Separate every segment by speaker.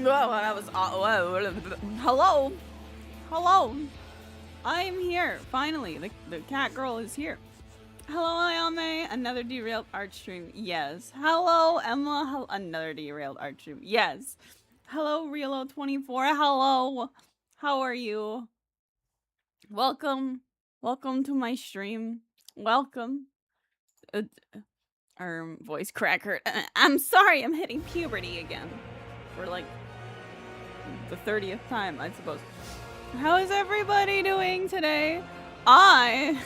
Speaker 1: That was hello, hello. I am here. Finally, the cat girl is here. Hello, Ayame. Another derailed art stream. Yes. Hello, Emma. Another derailed art stream. Yes. Hello, Realo24. Hello. How are you? Welcome. Welcome to my stream. Welcome. Voice cracker. I'm sorry. I'm hitting puberty again. For like the 30th time, I suppose. How is everybody doing today? I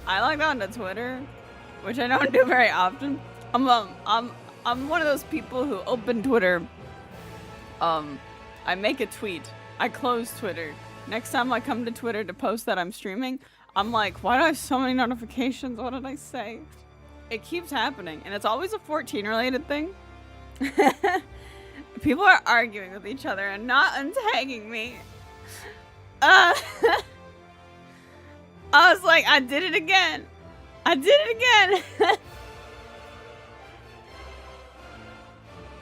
Speaker 1: logged on to Twitter, which I don't do very often. I'm one of those people who open Twitter. I make a tweet. I close Twitter. Next time I come to Twitter to post that I'm streaming, I'm like, why do I have so many notifications? What did I say? It keeps happening, and it's always a 14-related thing. People are arguing with each other and not untagging me. I was like, I did it again. I did it again.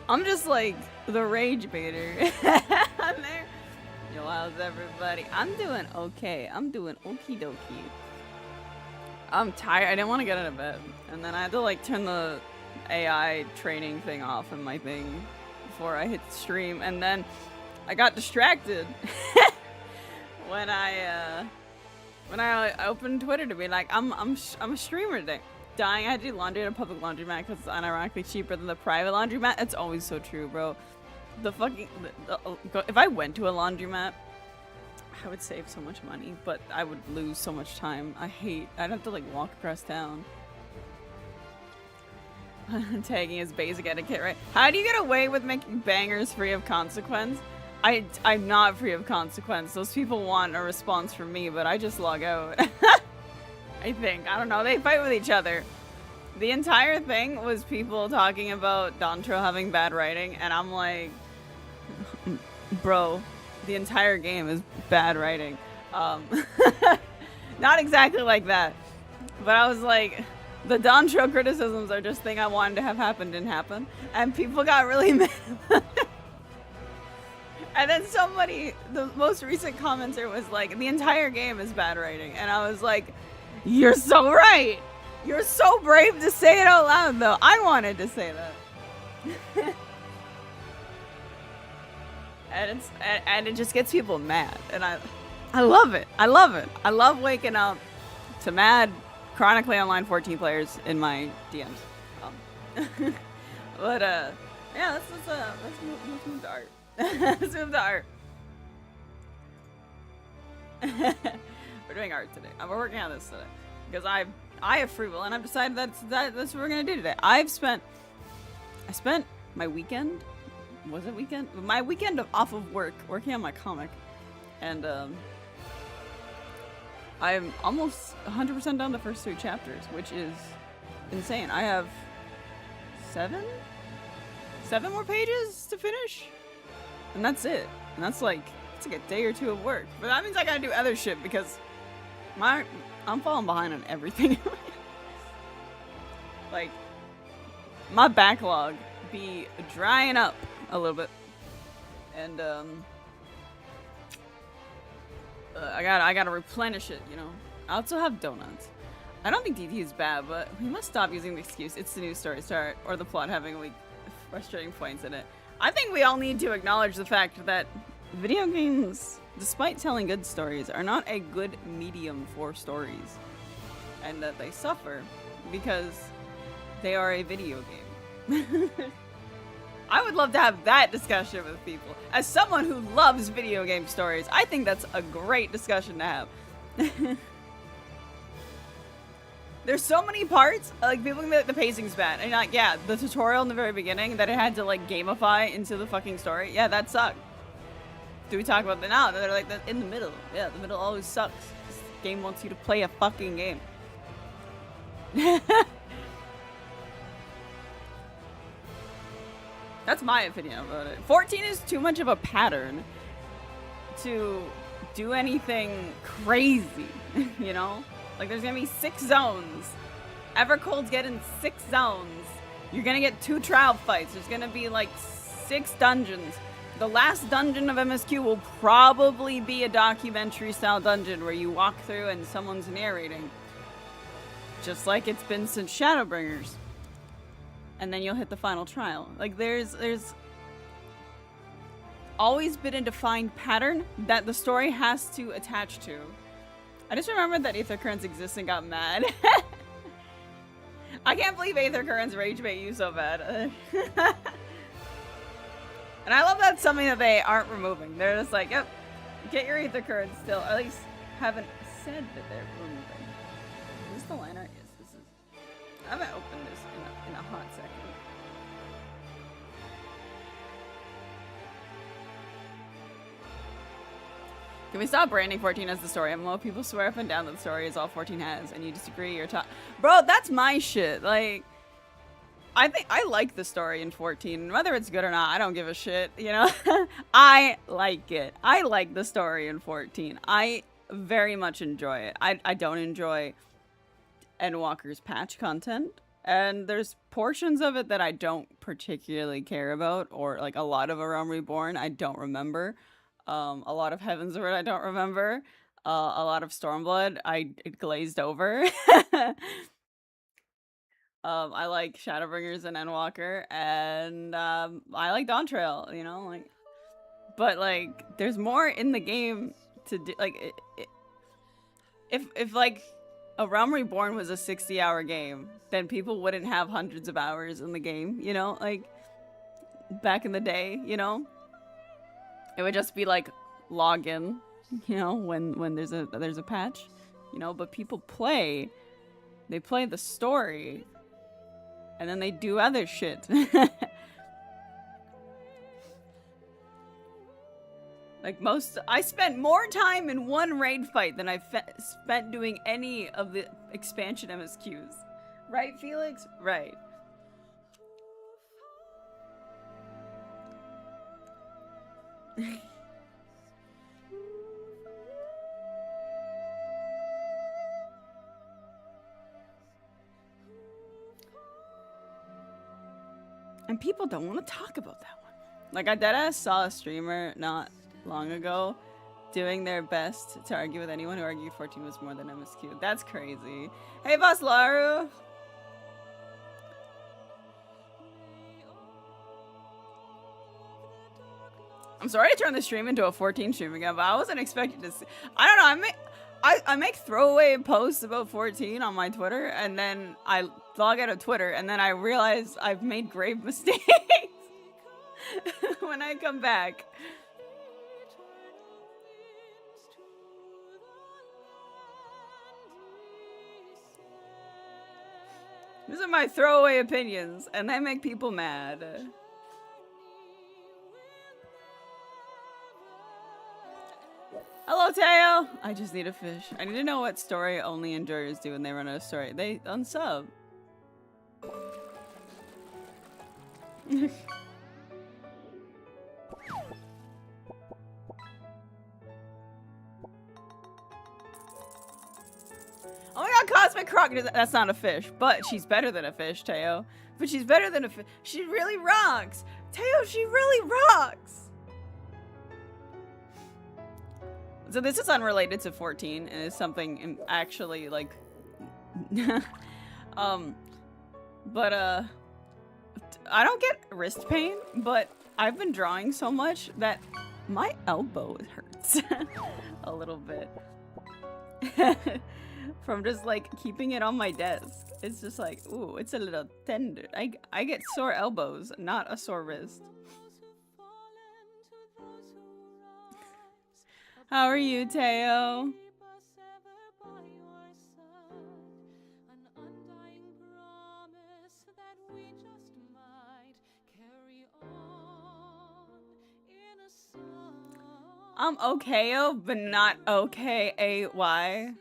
Speaker 1: I'm just like the rage baiter. I'm there. Yo, how's everybody? I'm doing okay. I'm doing okie dokie. I'm tired. I didn't want to get out of bed. And then I had to like turn the AI training thing off in my thing before I hit stream. And then I got distracted when I opened Twitter to be like, I'm a streamer today. Dying, I had to do laundry at a public laundromat because it's unironically cheaper than the private laundromat. It's always so true, bro. The fucking if I went to a laundromat, I would save so much money, but I would lose so much time. I'd have to like walk across town. Tagging is basic etiquette, right? How do you get away with making bangers free of consequence? I'm not free of consequence. Those people want a response from me, but I just log out. I think. I don't know. They fight with each other. The entire thing was people talking about Dantro having bad writing, and I'm like, bro, the entire game is bad writing. Not exactly like that. But I was like, the Dantro criticisms are just thing I wanted to have happen didn't happen. And people got really mad. And then somebody, the most recent commenter was like, the entire game is bad writing. And I was like, you're so right. You're so brave to say it out loud, though. I wanted to say that. and it just gets people mad. And I love it. I love it. I love waking up to mad chronically online 14 players in my DMs. But yeah, let's move to art. Let's move to art. We're doing art today. We're working on this today because I have free will and I've decided that's what we're gonna do today. I spent my weekend. Was it weekend? My weekend off of work working on my comic, and I'm almost 100% done the first 3 chapters, which is insane. I have 7 more pages to finish. And that's it. And that's like, it's like a day or 2 of work. But that means I gotta do other shit because I'm falling behind on everything. Like, my backlog be drying up a little bit. And, I gotta replenish it, you know? I also have donuts. I don't think DT is bad, but we must stop using the excuse, it's the news story start, or the plot having weak, frustrating points in it. I think we all need to acknowledge the fact that video games, despite telling good stories, are not a good medium for stories. And that they suffer because they are a video game. I would love to have that discussion with people. As someone who loves video game stories, I think that's a great discussion to have. There's so many parts, like people think that the pacing's bad. And like, yeah, the tutorial in the very beginning that it had to like gamify into the fucking story. Yeah, that sucked. Do we talk about that now? They're like in the middle. Yeah, the middle always sucks. This game wants you to play a fucking game. That's my opinion about it. 14 is too much of a pattern to do anything crazy, you know? Like, there's gonna be 6 zones. Evercold's getting 6 zones. You're gonna get 2 trial fights. There's gonna be, like, 6 dungeons. The last dungeon of MSQ will probably be a documentary style dungeon where you walk through and someone's narrating. Just like it's been since Shadowbringers. And then you'll hit the final trial. Like there's always been a defined pattern that the story has to attach to. I just remembered that Aether Currents exists and got mad. I can't believe Aether Currents rage bait you so bad. And I love that's something that they aren't removing. They're just like, yep, get your Aether Currents still. Or at least haven't said that they're removing. Is this the liner? Yes, this is. I haven't opened this in a hot second. Can we stop branding 14 as the story MMO? People swear up and down that the story is all 14 has, and you disagree, you're Bro, that's my shit. Like, I think I like the story in 14. Whether it's good or not, I don't give a shit, you know? I like it. I like the story in 14. I very much enjoy it. I don't enjoy Endwalker's patch content. And there's portions of it that I don't particularly care about, or like a lot of A Realm Reborn I don't remember. A lot of Heavensward I don't remember. A lot of Stormblood I glazed over. I like Shadowbringers and Endwalker, and I like Dawntrail, you know, like, but like there's more in the game to do. Like if like A Realm Reborn was a 60-hour game, then people wouldn't have hundreds of hours in the game, you know, like back in the day, you know. It would just be like login, you know, when there's a patch, you know, but people play the story and then they do other shit. Like I spent more time in one raid fight than I spent doing any of the expansion MSQs. Right, Felix? Right. And people don't want to talk about that one. Like, I deadass saw a streamer not long ago doing their best to argue with anyone who argued 14 was more than MSQ. That's crazy. Hey, Boss Laru! I'm sorry to turn the stream into a 14 stream again, but I wasn't expecting to see. I don't know, I make throwaway posts about 14 on my Twitter, and then I log out of Twitter, and then I realize I've made grave mistakes when I come back. These are my throwaway opinions, and they make people mad. Hello, Teo! I just need a fish. I need to know what story only enjoyers do when they run out of story. They unsub. Oh my god, Cosmic Croc! That's not a fish, but she's better than a fish, Teo. But she's better than a fish. She really rocks! Teo, she really rocks! So this is unrelated to 14 and is something actually like but I don't get wrist pain, but I've been drawing so much that my elbow hurts a little bit from just like keeping it on my desk. It's just like, ooh, it's a little tender. I get sore elbows, not a sore wrist. How are you, Teo? I'm okay-o, but not okay-ay.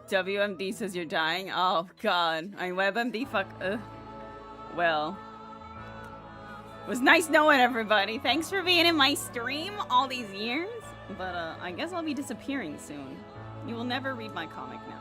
Speaker 1: WMD says you're dying? Oh god. I mean, WebMD fuck. Well. was nice knowing everybody. Thanks for being in my stream all these years. But I guess I'll be disappearing soon. You will never read my comic now.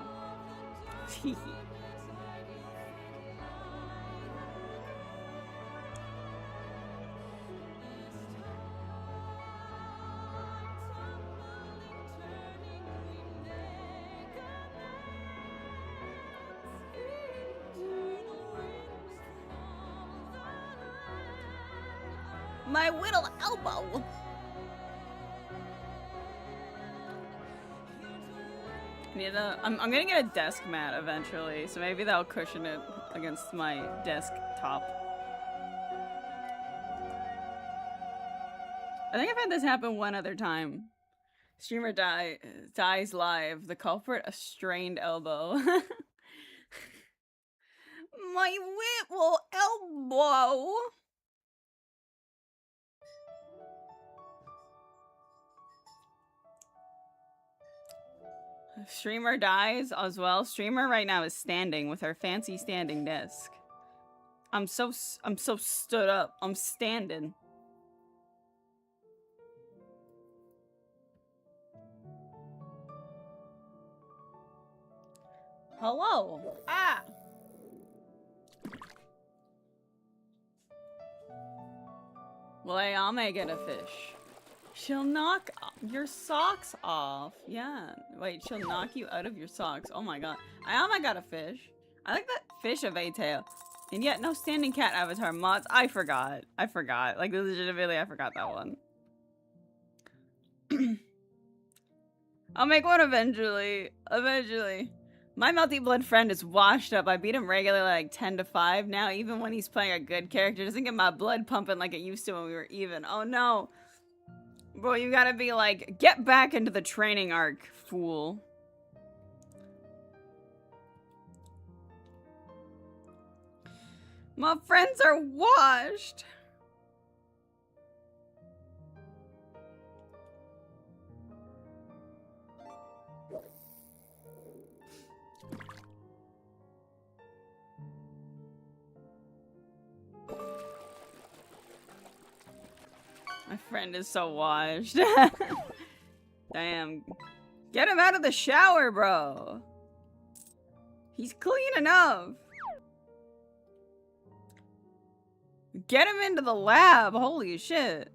Speaker 1: My whittle elbow. I'm gonna get a desk mat eventually, so maybe that'll cushion it against my desktop. I think I've had this happen one other time. Streamer dies live. The culprit, a strained elbow. My whittle elbow. Streamer dies as well. Streamer right now is standing with her fancy standing desk. I'm so stood up. I'm standing. Hello. Ah. Well, Ayame get a fish. She'll knock your socks off. Yeah. Wait, she'll knock you out of your socks. Oh my god. Ayame got a fish. I like that fish of a tail. And yet no standing cat avatar mods. I forgot. Like legitimately I forgot that one. I'll make one eventually. Eventually. My multi-blood friend is washed up. I beat him regularly like 10-5. Now even when he's playing a good character, doesn't get my blood pumping like it used to when we were even. Oh no. Bro, you gotta be like, get back into the training arc, fool. My friends are washed. My friend is so washed. Damn. Get him out of the shower, bro. He's clean enough. Get him into the lab. Holy shit.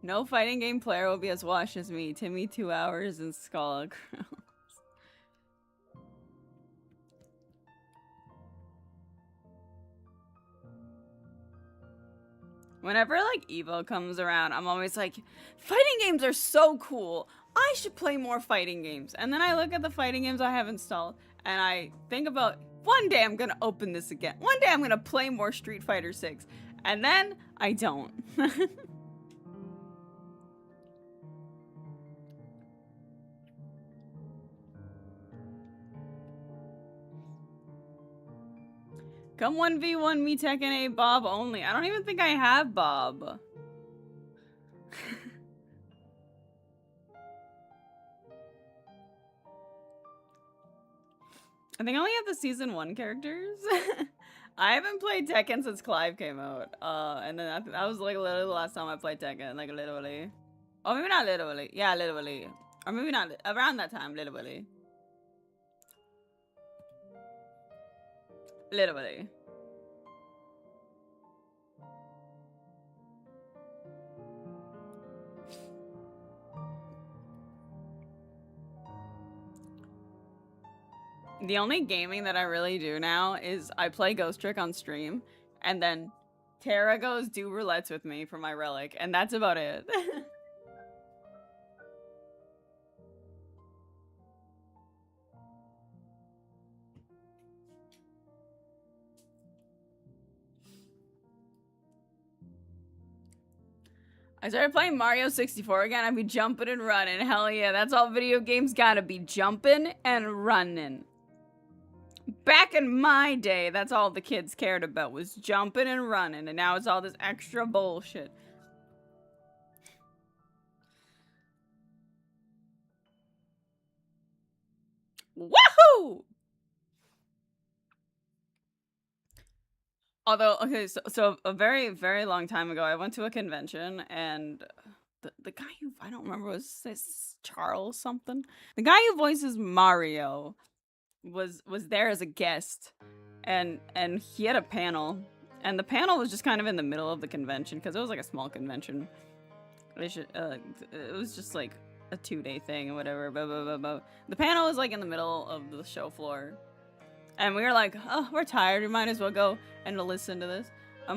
Speaker 1: No fighting game player will be as washed as me. Timmy 2 hours and Skull. Whenever, like, Evo comes around, I'm always like, fighting games are so cool. I should play more fighting games. And then I look at the fighting games I have installed, and I think about, one day I'm gonna open this again. One day I'm gonna play more Street Fighter 6. And then, I don't. Come 1v1 me Tekken 8 Bob only. I don't even think I have Bob. I think I only have the season 1 characters. I haven't played Tekken since Clive came out. And then that was like literally the last time I played Tekken, like literally. Oh, maybe not literally. Yeah, literally. Or maybe not around that time, literally. Literally. The only gaming that I really do now is I play Ghost Trick on stream, and then Tara goes do roulettes with me for my relic, and that's about it. I started playing Mario 64 again. I'd be jumping and running. Hell yeah, that's all video games gotta be, jumping and running. Back in my day, that's all the kids cared about was jumping and running, and now it's all this extra bullshit. Woohoo! Although, okay, so a very, very long time ago, I went to a convention and the guy who, I don't remember, was this Charles something? The guy who voices Mario was there as a guest, and he had a panel, and the panel was just kind of in the middle of the convention because it was like a small convention. It was just like a 2-day thing or whatever. Blah, blah, blah, blah. The panel was like in the middle of the show floor, and we were like, oh, we're tired, we might as well go and listen to this.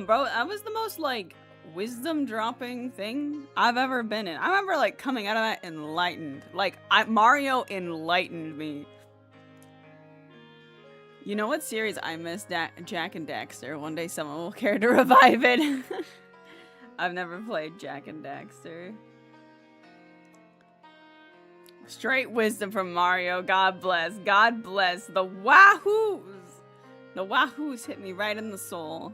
Speaker 1: Bro, that was the most like wisdom dropping thing I've ever been in. I remember like coming out of that enlightened. Like Mario enlightened me. You know what series I missed? Jak and Daxter. One day someone will care to revive it. I've never played Jak and Daxter. Straight wisdom from Mario. God bless. God bless. The wahoos. The wahoos hit me right in the soul.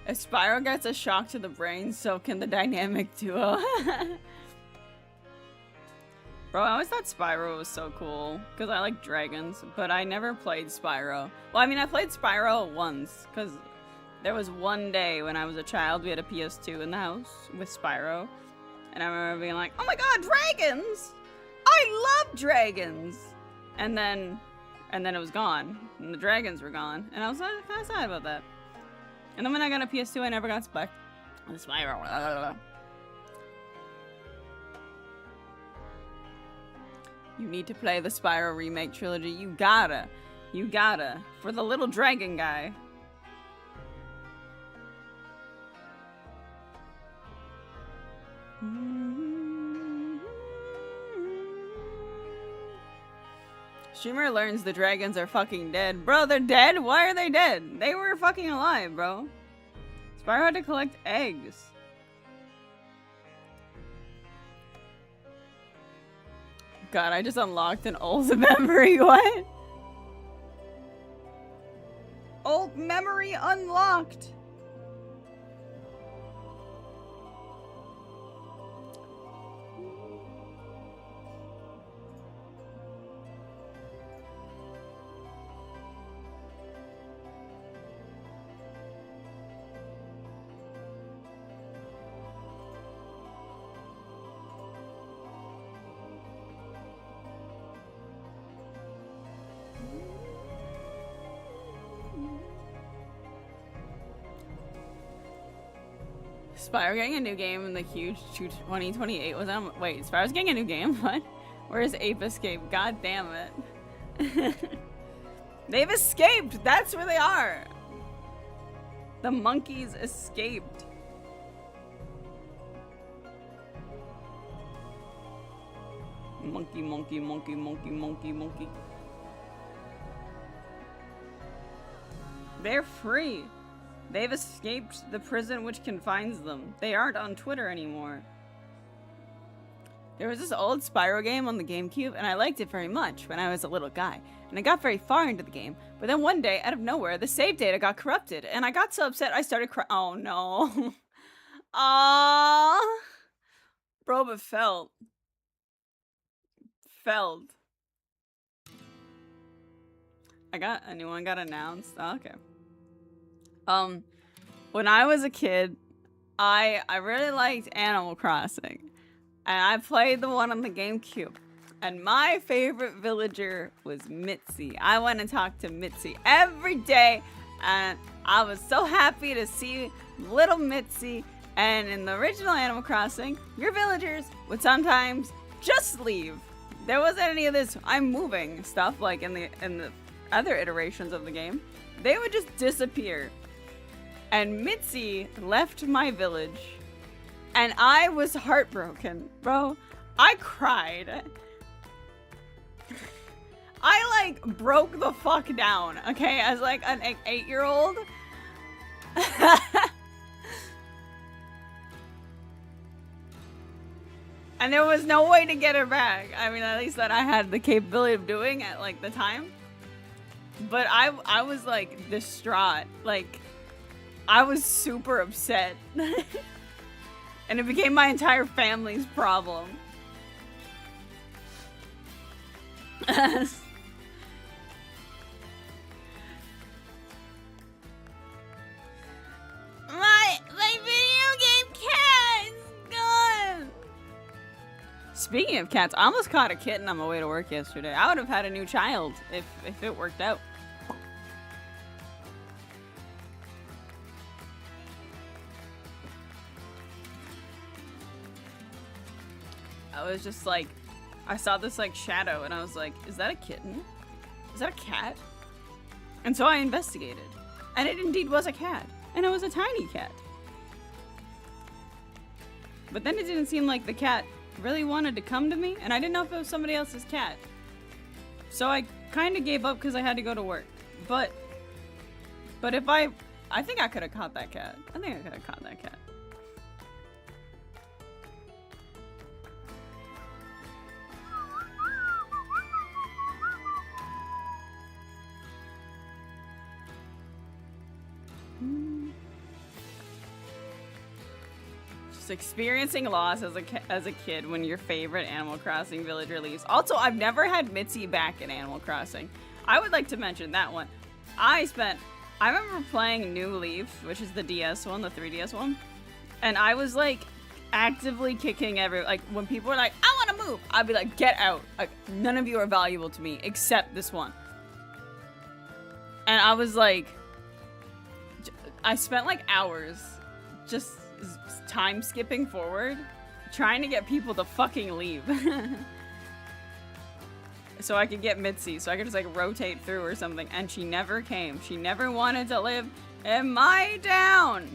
Speaker 1: If Spyro gets a shock to the brain, so can the dynamic duo. Bro, I always thought Spyro was so cool, because I like dragons, but I never played Spyro. Well, I mean, I played Spyro once, because there was one day when I was a child, we had a PS2 in the house with Spyro, and I remember being like, oh my god, dragons! I love dragons! And then it was gone, and the dragons were gone, and I was kind of sad about that. And then when I got a PS2, I never got Spyro. You need to play the Spyro remake trilogy. You gotta. For the little dragon guy. Streamer learns the dragons are fucking dead. Bro, they're dead? Why are they dead? They were fucking alive, bro. Spyro had to collect eggs. God, I just unlocked an old memory. What? Old memory unlocked. Spyro getting a new game in the huge 2028 was on. Wait, Spyro's getting a new game? What? Where's Ape Escape? God damn it. They've escaped! That's where they are! The monkeys escaped. Monkey, monkey, monkey, monkey, monkey, monkey. They're free. They've escaped the prison which confines them. They aren't on Twitter anymore. There was this old Spyro game on the GameCube, and I liked it very much when I was a little guy. And I got very far into the game, but then one day, out of nowhere, the save data got corrupted, and I got so upset I started crying. Oh no. Aww. Bro, but Feld. A new one got announced. Oh, okay. When I was a kid, I really liked Animal Crossing, and I played the one on the GameCube, and my favorite villager was Mitzi. I went and talked to Mitzi every day, and I was so happy to see little Mitzi. And in the original Animal Crossing, your villagers would sometimes just leave. There wasn't any of this I'm moving stuff like in the other iterations of the game. They would just disappear. And Mitzi left my village, and I was heartbroken, bro. I cried. I like broke the fuck down, okay, as like an 8-year-old. And there was no way to get her back. I mean, at least that I had the capability of doing at like the time. But I was like distraught. Like I was super upset. And it became my entire family's problem. My video game cat is gone. Speaking of cats, I almost caught a kitten on my way to work yesterday. I would have had a new child if it worked out. I was just like, I saw this like shadow and I was like, is that a kitten? Is that a cat? And so I investigated. And it indeed was a cat. And it was a tiny cat. But then it didn't seem like the cat really wanted to come to me. And I didn't know if it was somebody else's cat. So I kind of gave up because I had to go to work. But if I think I could have caught that cat. I think I could have caught that cat. Just experiencing loss as a kid when your favorite Animal Crossing villager leaves. Also, I've never had Mitzi back in Animal Crossing. I would like to mention that one. I remember playing New Leaf, which is the DS one, the 3DS one, and I was like actively kicking like when people were like, I want to move, I'd be like, get out. Like, none of you are valuable to me except this one. And I was like, I spent like hours just time skipping forward, trying to get people to fucking leave. So I could get Mitzi, so I could just like rotate through or something, and she never came. She never wanted to live in my town.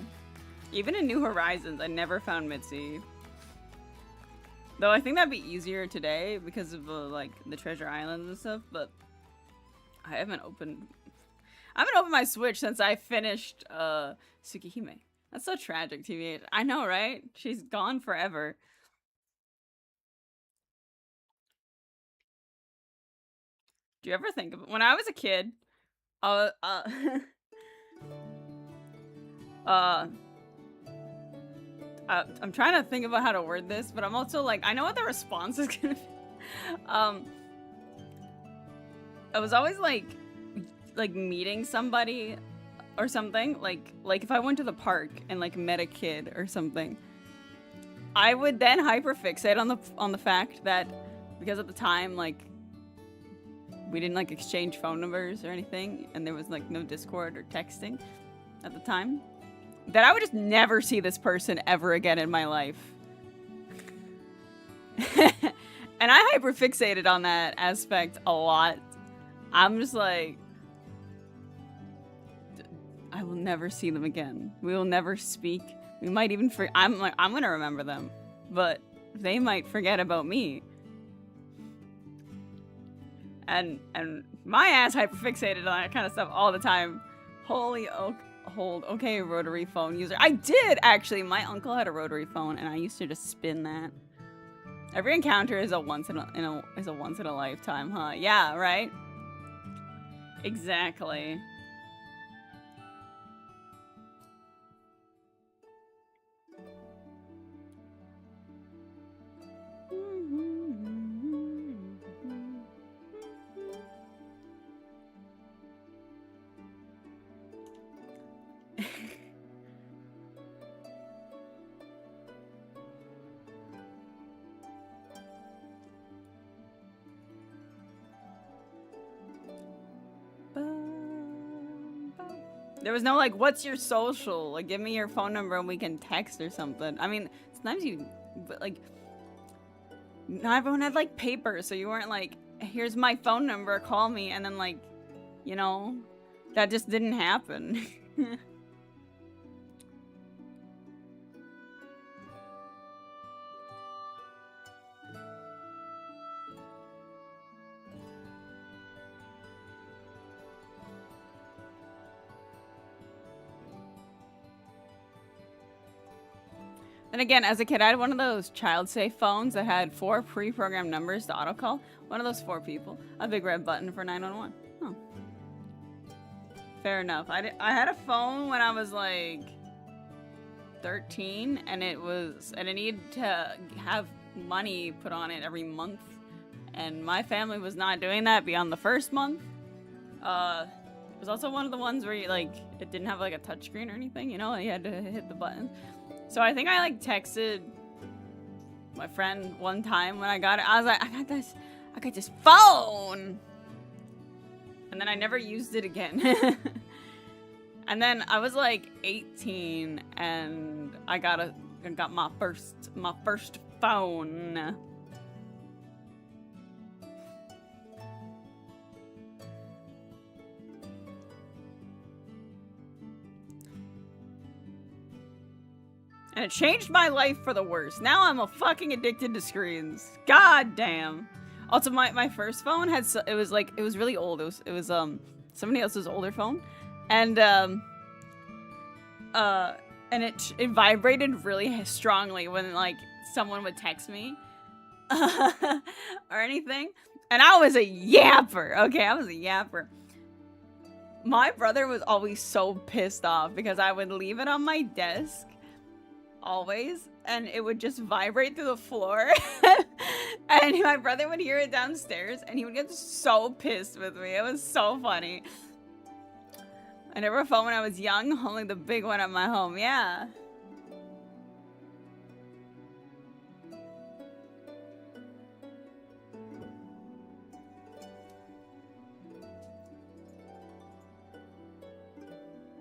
Speaker 1: Even in New Horizons, I never found Mitzi. Though I think that'd be easier today because of like the treasure islands and stuff, but I haven't opened my Switch since I finished Tsukihime. That's so tragic, TVH. I know, right? She's gone forever. Do you ever think of when I was a kid? I'm trying to think about how to word this, but I'm also like, I know what the response is gonna be. I was always like meeting somebody or something, like if I went to the park and like met a kid or something, I would then hyperfixate on the fact that because at the time like we didn't like exchange phone numbers or anything, and there was like no Discord or texting at the time, that I would just never see this person ever again in my life. And I hyperfixated on that aspect a lot. I'm just like, I will never see them again. We will never speak. We might even I'm gonna remember them, but they might forget about me. And my ass hyperfixated on that kind of stuff all the time. Holy okay, rotary phone user. I did actually. My uncle had a rotary phone, and I used to just spin that. Every encounter is a once in a lifetime, huh? Yeah, right. Exactly. There was no like, what's your social? Like, give me your phone number and we can text or something. I mean, sometimes but like, not everyone had like paper, so you weren't like, here's my phone number, call me, and then like, you know, that just didn't happen. And again, as a kid, I had one of those child-safe phones that had 4 pre-programmed numbers to autocall. One of those 4 people. A big red button for 911. Oh. Fair enough. I had a phone when I was like 13, and I needed to have money put on it every month, and my family was not doing that beyond the first month. It was also one of the ones where it didn't have like a touchscreen or anything, you know, you had to hit the button. So I think I like texted my friend one time when I got it. I was like, I got this phone, and then I never used it again. And then I was like 18, and I got my first phone. And it changed my life for the worse. Now I'm a fucking addicted to screens. God damn. Also, my first phone it was really old. It was somebody else's older phone, and it vibrated really strongly when like someone would text me or anything. And I was a yapper. Okay, I was a yapper. My brother was always so pissed off because I would leave it on my desk always, and it would just vibrate through the floor. And my brother would hear it downstairs, and he would get so pissed with me. It was so funny. I never had a phone when I was young, only the big one at my home. Yeah.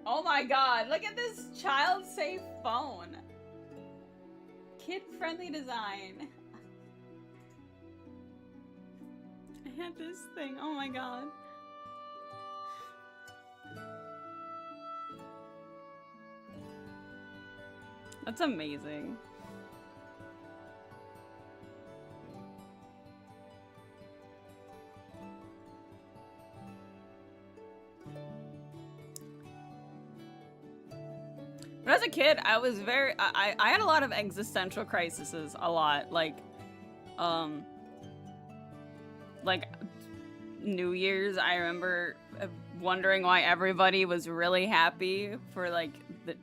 Speaker 1: Oh my god, look at this child-safe phone. Kid-friendly design. I had this thing, oh my god. That's amazing. When I was a kid, I was I had a lot of existential crises, a lot. Like New Year's, I remember wondering why everybody was really happy for like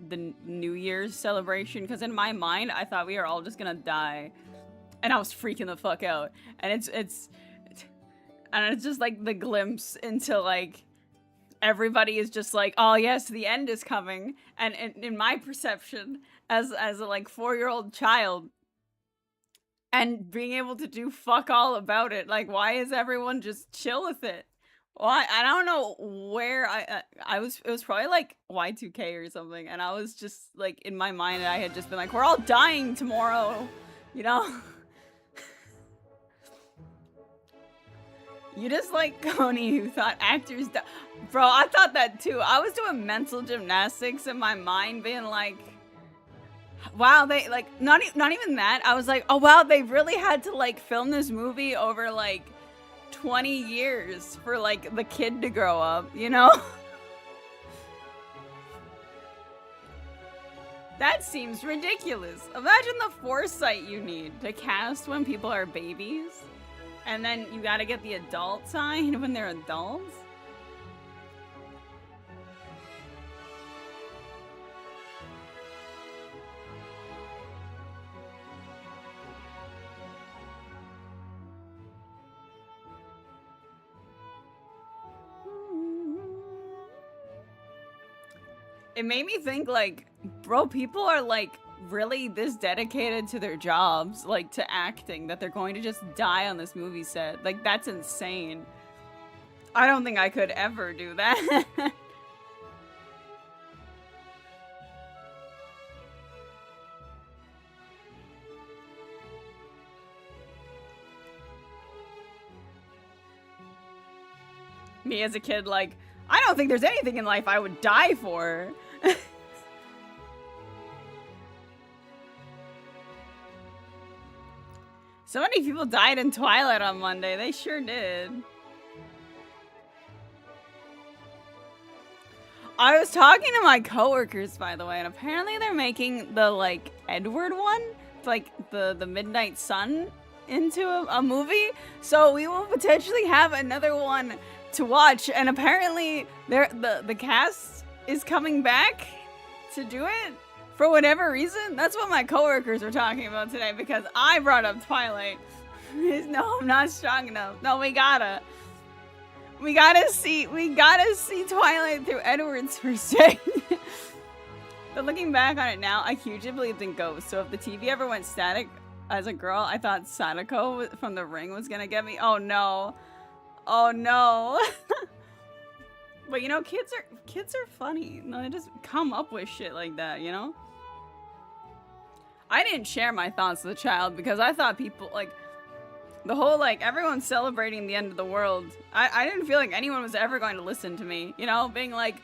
Speaker 1: the New Year's celebration, because in my mind I thought we were all just gonna die, and I was freaking the fuck out. And it's just like the glimpse into like everybody is just like, oh yes, the end is coming. And in my perception as a like 4-year-old child, and being able to do fuck all about it, like why is everyone just chill with it? Well, I don't know where I was. It was probably like Y2K or something, and I was just like, in my mind, I had just been like, we're all dying tomorrow, you know? You just like Coney, who thought actors Bro, I thought that too. I was doing mental gymnastics in my mind, being like, wow, they like not even that. I was like, oh wow, they really had to like film this movie over like 20 years for like the kid to grow up, you know? That seems ridiculous. Imagine the foresight you need to cast when people are babies, and then you gotta get the adult sign when they're adults. It made me think, like, bro, people are, like, really this dedicated to their jobs, like, to acting, that they're going to just die on this movie set. Like, that's insane. I don't think I could ever do that. Me as a kid, like, I don't think there's anything in life I would die for. So many people died in Twilight on Monday. They sure did. I was talking to my coworkers, by the way, and apparently they're making the, like, Edward one, like, the Midnight Sun into a movie. So we will potentially have another one to watch, and apparently the cast is coming back to do it for whatever reason. That's what my coworkers were talking about today, because I brought up Twilight. No, I'm not strong enough. No, we gotta see Twilight through Edward's perspective. But looking back on it now, I hugely believed in ghosts. So if the TV ever went static as a girl, I thought Sadako from The Ring was gonna get me. Oh no. Oh no. But you know, kids are funny. No, they just come up with shit like that, you know? I didn't share my thoughts with the child because I thought people, like, the whole, like, everyone's celebrating the end of the world. I didn't feel like anyone was ever going to listen to me, you know? Being like,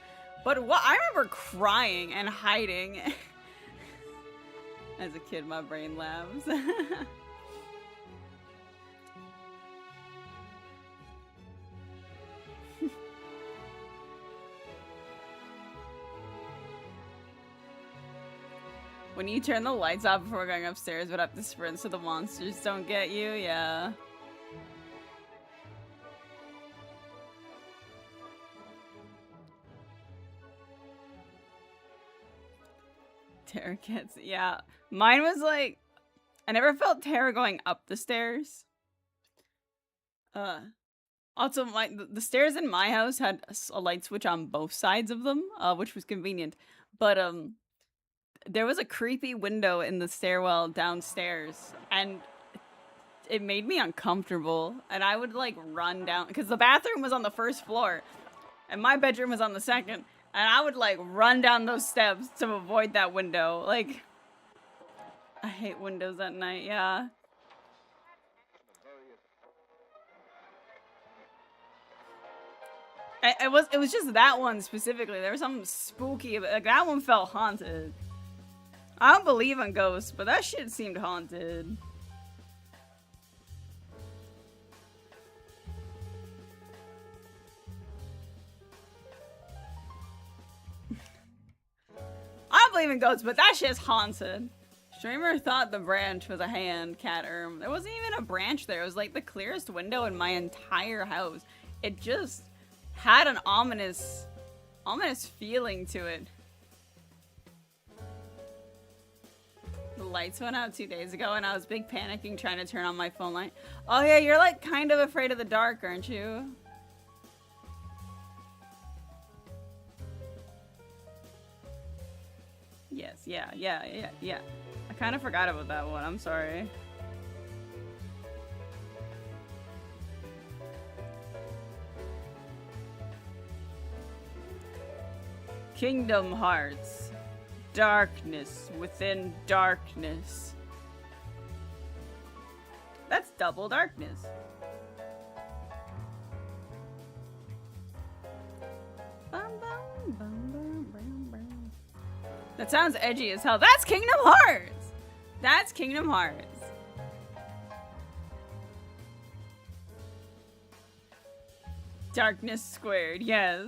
Speaker 1: but what? I remember crying and hiding. As a kid, my brain laughs. When you turn the lights off before going upstairs, but have to sprint so the monsters don't get you, yeah. Terror gets, yeah. Mine was like, I never felt terror going up the stairs. Also, the stairs in my house had a light switch on both sides of them, which was convenient. But, there was a creepy window in the stairwell downstairs, and it made me uncomfortable. And I would, like, run down, because the bathroom was on the first floor, and my bedroom was on the second. And I would, like, run down those steps to avoid that window. Like, I hate windows at night, yeah. It was just that one specifically. There was something spooky, but like, that one felt haunted. I don't believe in ghosts, but that shit seemed haunted. I don't believe in ghosts, but that shit's haunted. Streamer thought the branch was a hand, cat erm. There wasn't even a branch there. It was like the clearest window in my entire house. It just had an ominous feeling to it. The lights went out 2 days ago and I was big panicking trying to turn on my phone light. Oh yeah, you're like kind of afraid of the dark, aren't you? Yes, yeah. I kind of forgot about that one, I'm sorry. Kingdom Hearts. Darkness within darkness. That's double darkness. That sounds edgy as hell. That's Kingdom Hearts! That's Kingdom Hearts. Darkness squared, yes.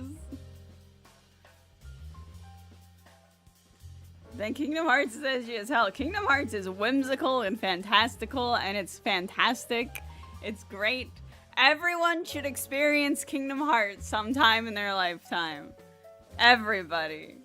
Speaker 1: Then Kingdom Hearts is edgy as hell. Kingdom Hearts is whimsical and fantastical, and it's fantastic. It's great. Everyone should experience Kingdom Hearts sometime in their lifetime. Everybody.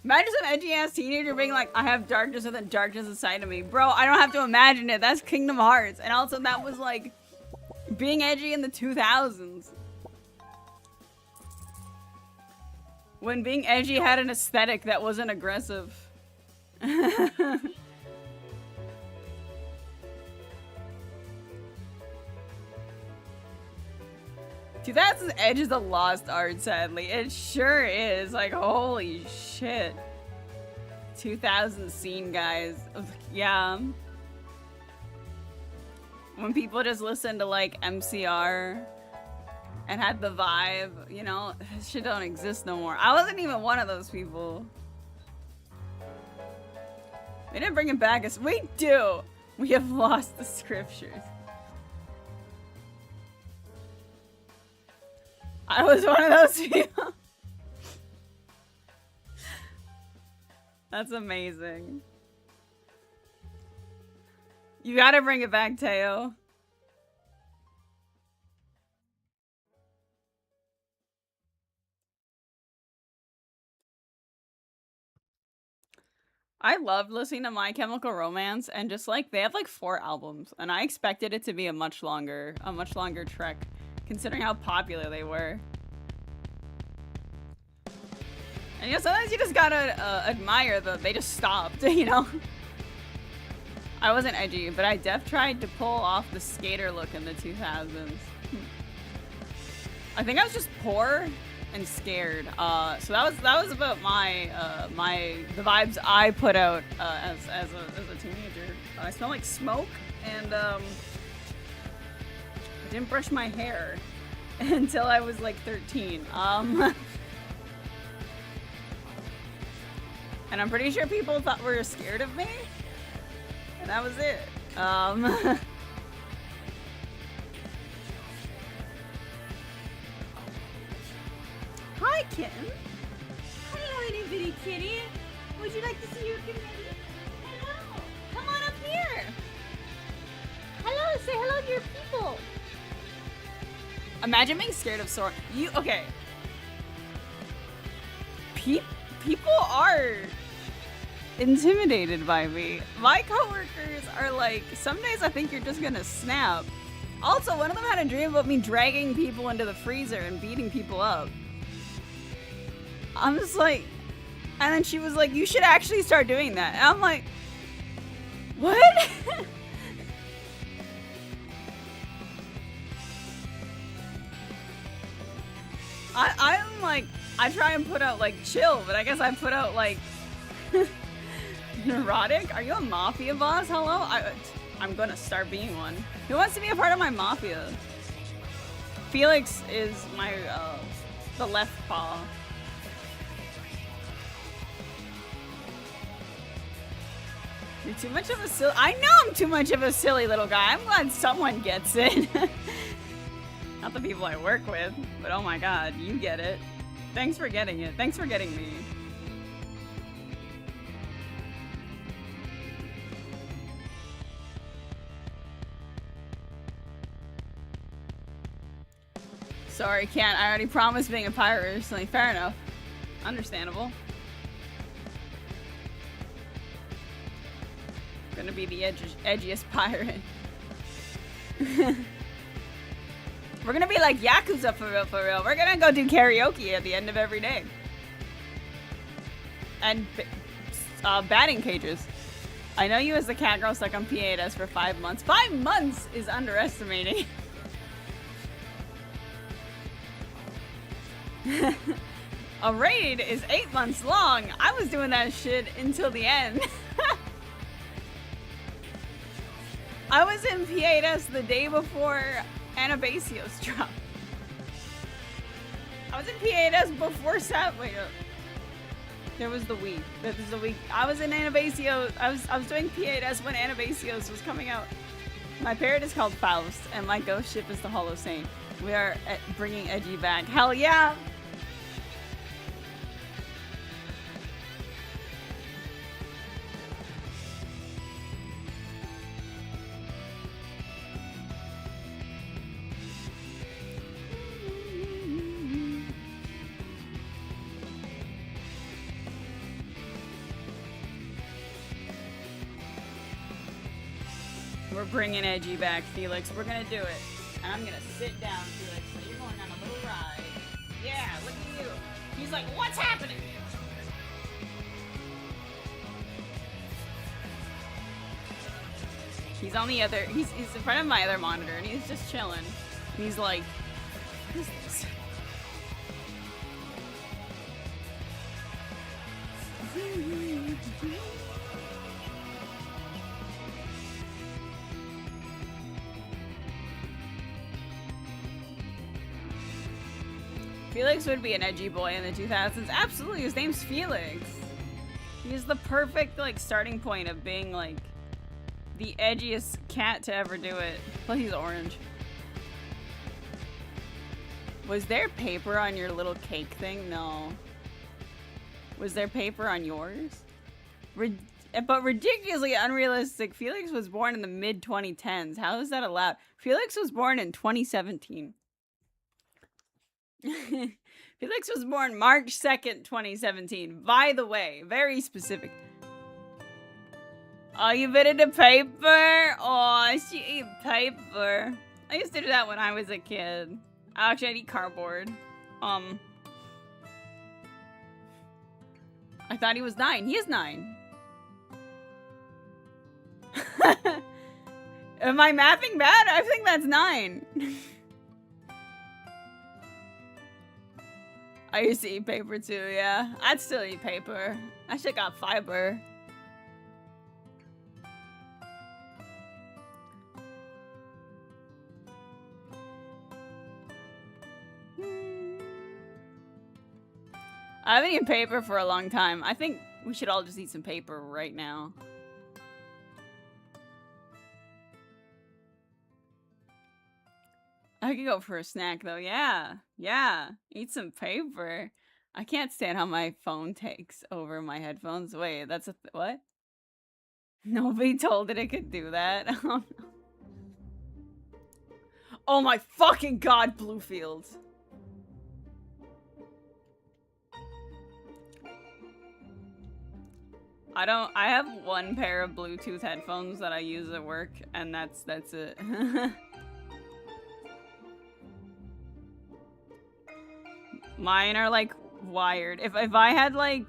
Speaker 1: Imagine some edgy-ass teenager being like, I have darkness within darkness inside of me. Bro, I don't have to imagine it. That's Kingdom Hearts. And also, that was like being edgy in the 2000s. When being edgy had an aesthetic that wasn't aggressive. 2000's edge is a lost art, sadly. It sure is. Like, holy shit. 2000 scene, guys. Yeah. When people just listened to, like, MCR and had the vibe, you know, that shit don't exist no more. I wasn't even one of those people. They didn't bring it back as we do. We have lost the scriptures. I was one of those people. That's amazing. You gotta bring it back, Teo. I loved listening to My Chemical Romance, and just like they have like 4 albums, and I expected it to be a much longer trek, considering how popular they were. And you know, sometimes you just gotta admire that they just stopped, you know? I wasn't edgy, but I tried to pull off the skater look in the 2000s. I think I was just poor and scared. So that was about the vibes I put out as a teenager. I smelled like smoke, and I didn't brush my hair until I was like 13. And I'm pretty sure people thought we were scared of me, and that was it. Hi, kitten. Hello, itty bitty kitty. Would you like to see your committee? Hello. Come on up here. Hello. Say hello to your people. Imagine being scared of Sora. Okay. People are intimidated by me. My coworkers are like, some days I think you're just gonna snap. Also, one of them had a dream about me dragging people into the freezer and beating people up. I'm just like, and then she was like, you should actually start doing that. And I'm like, what? I'm like, I try and put out like chill, but I guess I put out like neurotic. Are you a mafia boss? Hello? I'm gonna start being one. Who wants to be a part of my mafia? Felix is my the left paw. You're too much of a silly. I know I'm too much of a silly little guy. I'm glad someone gets it. Not the people I work with, but oh my god, you get it. Thanks for getting it. Thanks for getting me. Sorry, can't. I already promised being a pirate recently. Fair enough. Understandable. Gonna be the edgiest pirate. We're gonna be like Yakuza for real, for real. We're gonna go do karaoke at the end of every day. And batting cages. I know you as the cat girl stuck on P8S for 5 months. 5 months is underestimating. A raid is 8 months long. I was doing that shit until the end. I was in P8S the day before Anabasios dropped. I was in P8S before wait, there was the week. There was the week. I was in Anabasios. I was doing P8S when Anabasios was coming out. My parrot is called Faust, and my ghost ship is the Hollow Saint. We are bringing edgy back. Hell yeah! We're bringing edgy back, Felix. We're gonna do it. And I'm gonna sit down, Felix. So you're going on a little ride. Yeah, look at you. He's like, what's happening? He's on the other, he's in front of my other monitor, and he's just chilling. And he's like, what is this? Felix would be an edgy boy in the 2000s. Absolutely, his name's Felix. He's the perfect, like, starting point of being, like, The edgiest cat to ever do it. Plus he's orange. Was there paper on your little cake thing? No. Was there paper on yours? But ridiculously unrealistic. Felix was born in the mid-2010s. How is that allowed? Felix was born in 2017. Felix was born March 2nd, 2017. By the way, very specific. Oh, you bit into paper? Oh, she ate paper. I used to do that when I was a kid. Actually, I'd eat cardboard. I thought he was 9. He is 9. Am I mathing bad? I think that's 9. I used to eat paper too, yeah. I'd still eat paper. That shit got fiber. I haven't eaten paper for a long time. I think we should all just eat some paper right now. I could go for a snack though. Yeah. Yeah. Eat some paper. I can't stand how my phone takes over my headphones. Wait, that's a what? Nobody told it could do that. Oh, no. Oh my fucking god, Bluefields. I have one pair of Bluetooth headphones that I use at work, and that's it. Mine are like wired. If I had like,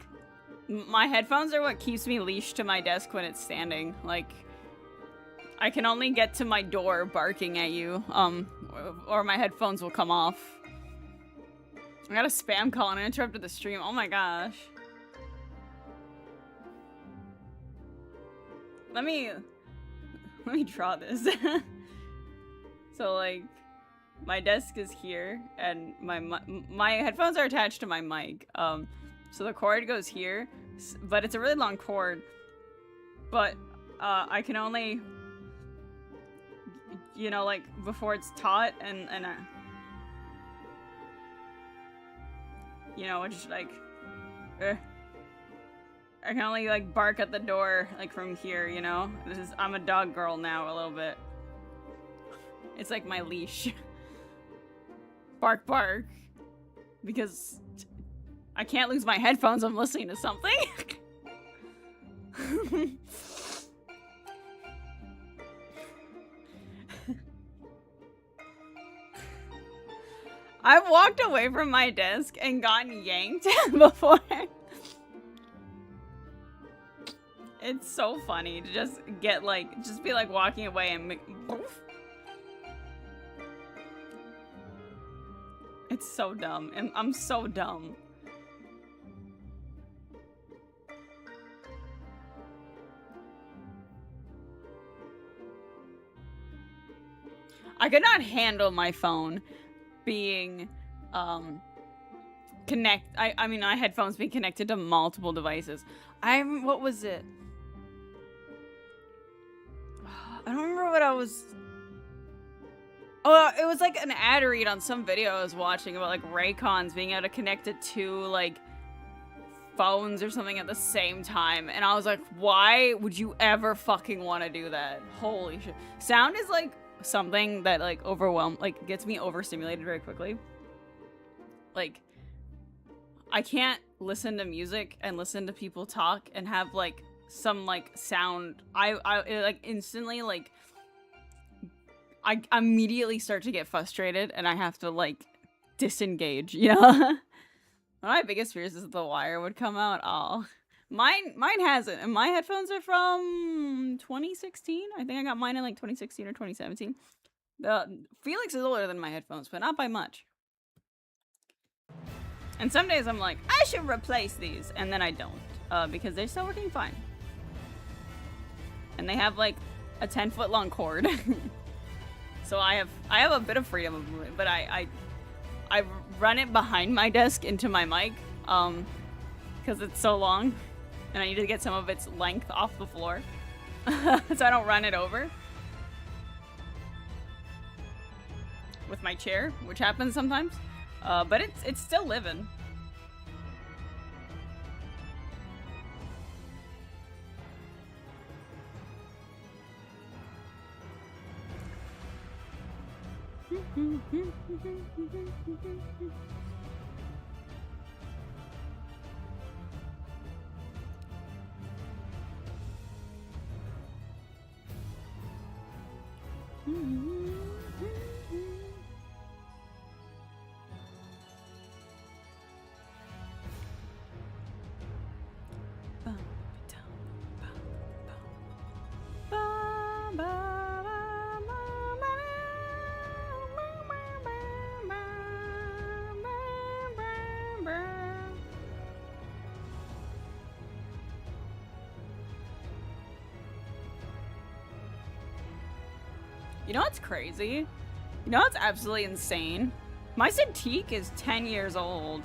Speaker 1: my headphones are what keeps me leashed to my desk when it's standing. Like, I can only get to my door barking at you, or my headphones will come off. I got a spam call and I interrupted the stream. Oh my gosh. Let me draw this. So like, my desk is here, and my headphones are attached to my mic. So the cord goes here, but it's a really long cord. But I can only, you know, like before it's taut and you know, it's like, I can only like bark at the door like from here, you know? I'm a dog girl now a little bit. It's like my leash. Bark, bark. Because I can't lose my headphones. I'm listening to something. I've walked away from my desk and gotten yanked before. It's so funny to just get like, just be like walking away and poof. It's so dumb. And I'm so dumb. I could not handle my phone being I mean my headphones being connected to multiple devices. What was it? I don't remember what I was. Oh, it was like an ad read on some video I was watching about like Raycons being able to connect it to like phones or something at the same time, and I was like, why would you ever fucking want to do that? Holy shit. Sound is like something that like gets me overstimulated very quickly. Like, I can't listen to music and listen to people talk and have like some like sound. I like instantly like I immediately start to get frustrated and I have to like disengage, you know? One of my biggest fears is that the wire would come out. Oh, mine hasn't, and my headphones are from 2016. I think I got mine in like 2016 or 2017. Felix is older than my headphones, but not by much. And some days I'm like, I should replace these, and then I don't, because they're still working fine. And they have like a 10-foot long cord. So I have a bit of freedom of movement, but I run it behind my desk into my mic, because it's so long, and I need to get some of its length off the floor. So I don't run it over with my chair, which happens sometimes. But it's still living. You know what's crazy? You know what's absolutely insane? My Cintiq is 10 years old.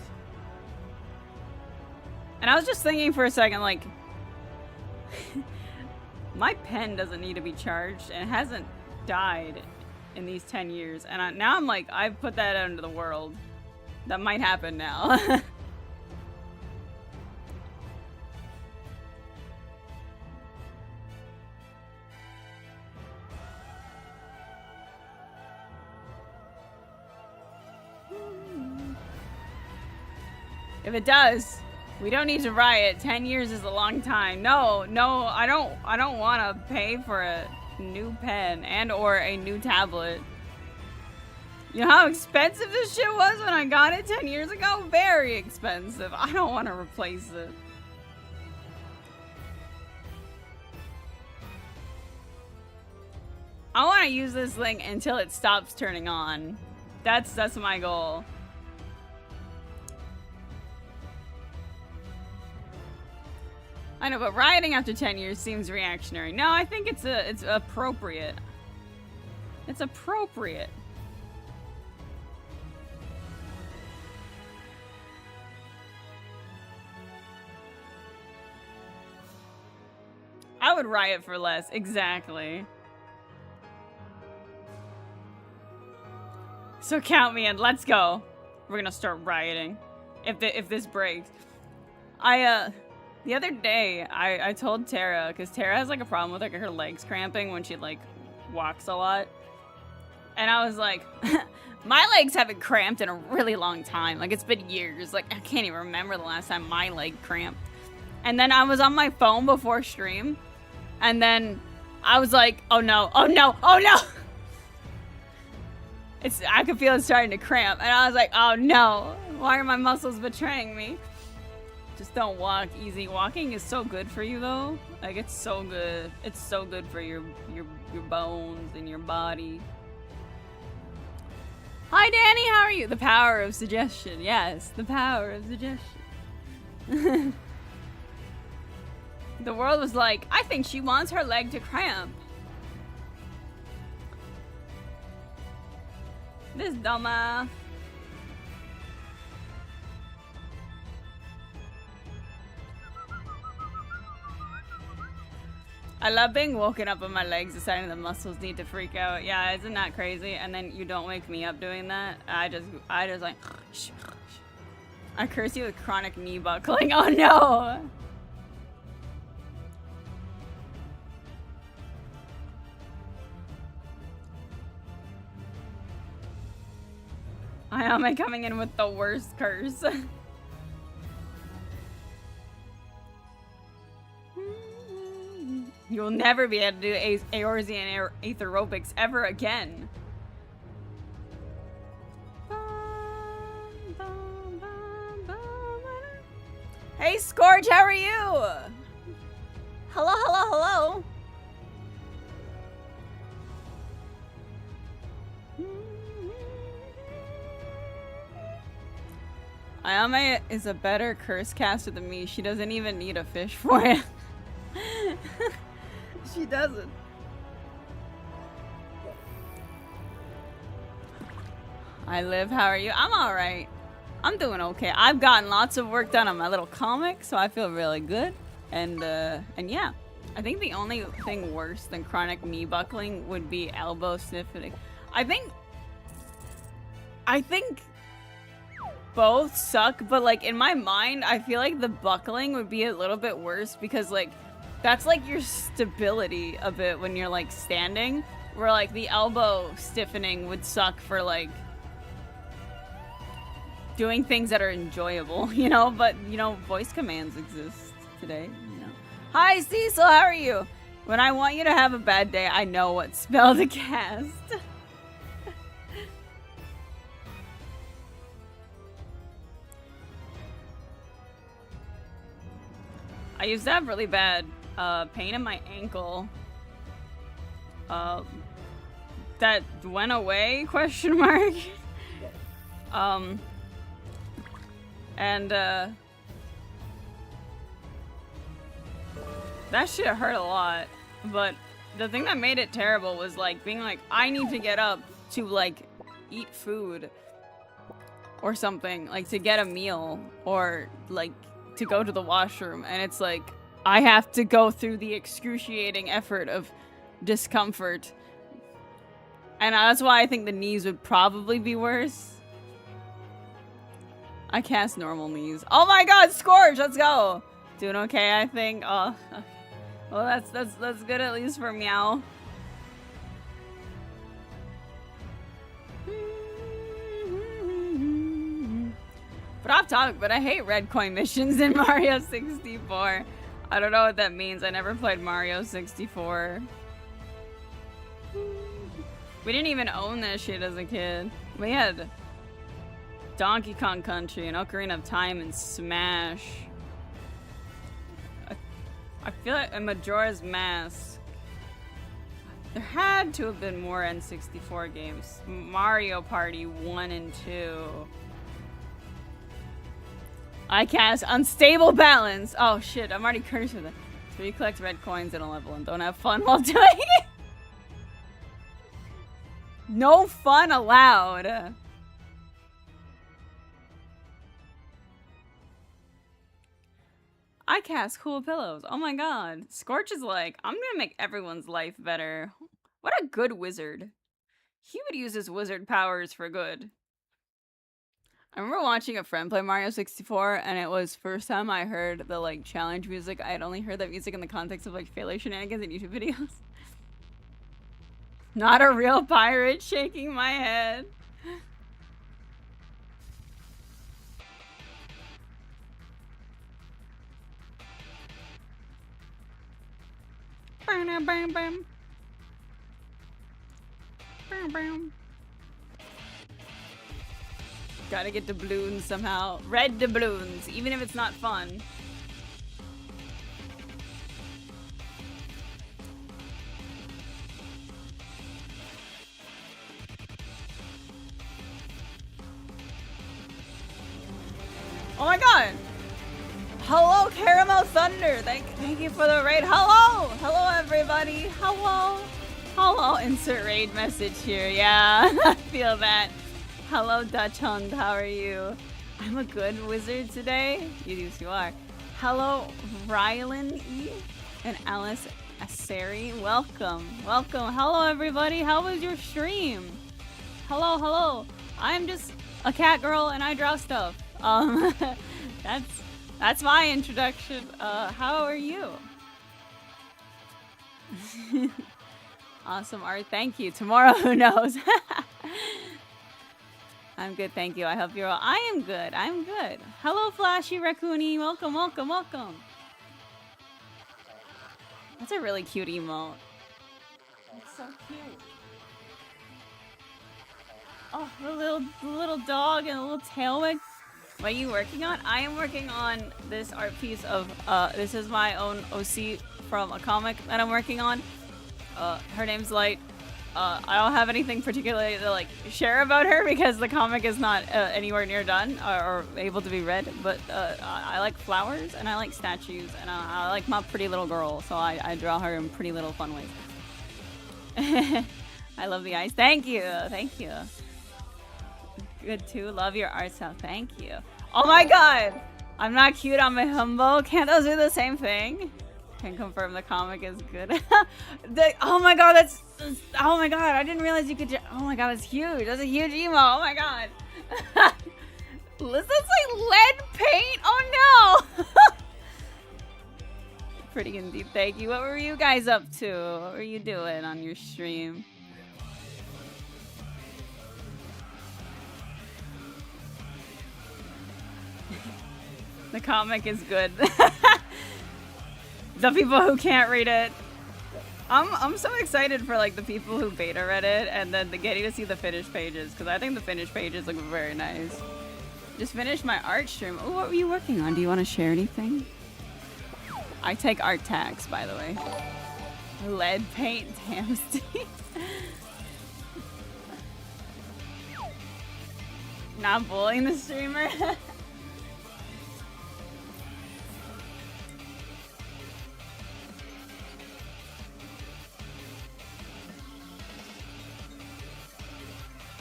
Speaker 1: And I was just thinking for a second, like, my pen doesn't need to be charged and it hasn't died in these 10 years. And now I'm like, I've put that out into the world. That might happen now. If it does, we don't need to riot. 10 years is a long time. No, I don't want to pay for a new pen and or a new tablet. You know how expensive this shit was when I got it 10 years ago? Very expensive. I don't want to replace it. I want to use this thing until it stops turning on. That's my goal. I know, but rioting after 10 years seems reactionary. No, I think it's appropriate. It's appropriate. I would riot for less. Exactly. So count me in. Let's go. We're gonna start rioting. If this breaks. The other day, I told Tara, because Tara has like a problem with like her legs cramping when she like walks a lot. And I was like, my legs haven't cramped in a really long time. Like it's been years. Like I can't even remember the last time my leg cramped. And then I was on my phone before stream. And then I was like, oh no, oh no, oh no. I could feel it starting to cramp. And I was like, oh no, why are my muscles betraying me? Just don't walk easy. Walking is so good for you though. Like it's so good. It's so good for your bones and your body. Hi Danny, how are you? The power of suggestion. Yes, the power of suggestion. The world was like, I think she wants her leg to cramp. This dumma. I love being woken up on my legs, deciding the muscles need to freak out. Yeah, isn't that crazy? And then you don't wake me up doing that. I just like, I curse you with chronic knee buckling. Oh no! I am coming in with the worst curse. You'll never be able to do Eorzean Aetherobics ever again. Hey Scourge, how are you? Hello, hello, hello. Ayame is a better curse caster than me. She doesn't even need a fish for it. She doesn't. I live. How are you? I'm alright. I'm doing okay. I've gotten lots of work done on my little comic, so I feel really good. And yeah. I think the only thing worse than chronic knee buckling would be elbow stiffening. I think both suck, but like in my mind, I feel like the buckling would be a little bit worse because like that's like your stability a bit when you're like standing, where like the elbow stiffening would suck for like doing things that are enjoyable, you know, but you know, voice commands exist today, you know. Hi Cecil, how are you? When I want you to have a bad day, I know what spell to cast. I used to have really bad pain in my ankle. That went away, question mark. And that shit hurt a lot. But the thing that made it terrible was like being like, I need to get up to like eat food or something, like to get a meal or like to go to the washroom, and it's like I have to go through the excruciating effort of discomfort, and that's why I think the knees would probably be worse. I cast normal knees. Oh my god, Scorch, let's go. Doing okay, I think. Oh, well, that's good at least for Meow. But off topic, but I hate red coin missions in Mario 64. I don't know what that means. I never played Mario 64. We didn't even own that shit as a kid. We had Donkey Kong Country and Ocarina of Time and Smash. I feel like a Majora's Mask. There had to have been more N64 games. Mario Party 1 and 2. I cast Unstable Balance. Oh shit, I'm already cursed with it. So you collect red coins in a level and don't have fun while doing it. No fun allowed. I cast Cool Pillows. Oh my god. Scorch is like, I'm gonna make everyone's life better. What a good wizard. He would use his wizard powers for good. I remember watching a friend play Mario 64, and it was first time I heard the like challenge music. I had only heard that music in the context of like failure shenanigans and YouTube videos. Not a real pirate, shaking my head. Bam, bam, bam. Bam, bam. Gotta get doubloons somehow. Red doubloons, even if it's not fun. Oh my god! Hello, Caramel Thunder! Thank you for the raid. Hello! Hello, everybody! Hello! Hello, insert raid message here. Yeah, I feel that. Hello, Dutch Hund, how are you? I'm a good wizard today. Yes, you are. Hello, Rylan E. and Alice Aseri. Welcome. Welcome. Hello, everybody. How was your stream? Hello, hello. I'm just a cat girl and I draw stuff. That's my introduction. How are you? Awesome art. Thank you. Tomorrow, who knows? I'm good, thank you. I hope you're all. I am good. I'm good. Hello, Flashy Raccoony. Welcome, welcome, welcome. That's a really cute emote. It's so cute. Oh, the little dog and a little tail wig. What are you working on? I am working on this art piece of, this is my own OC from a comic that I'm working on. Her name's Light. I don't have anything particularly to like share about her because the comic is not anywhere near done or able to be read, but I like flowers and I like statues and I like my pretty little girl, so I draw her in pretty little fun ways. I love the eyes. Thank you. Thank you. Good too. Love your art style. Thank you. Oh my god! I'm not cute on my humbo. Can't those do the same thing? Can confirm the comic is good. Oh my god, oh my god, I didn't realize you could. Oh my god, it's huge. That's a huge emo. Oh my god. That's like lead paint. Oh no. Pretty indeed. Thank you. What were you guys up to? What were you doing on your stream? The comic is good. The people who can't read it. I'm so excited for like the people who beta read it and then getting to see the finished pages because I think the finished pages look very nice. Just finished my art stream. Oh, what were you working on? Do you want to share anything? I take art tags, by the way. Lead paint, damn Steve. Not bullying the streamer.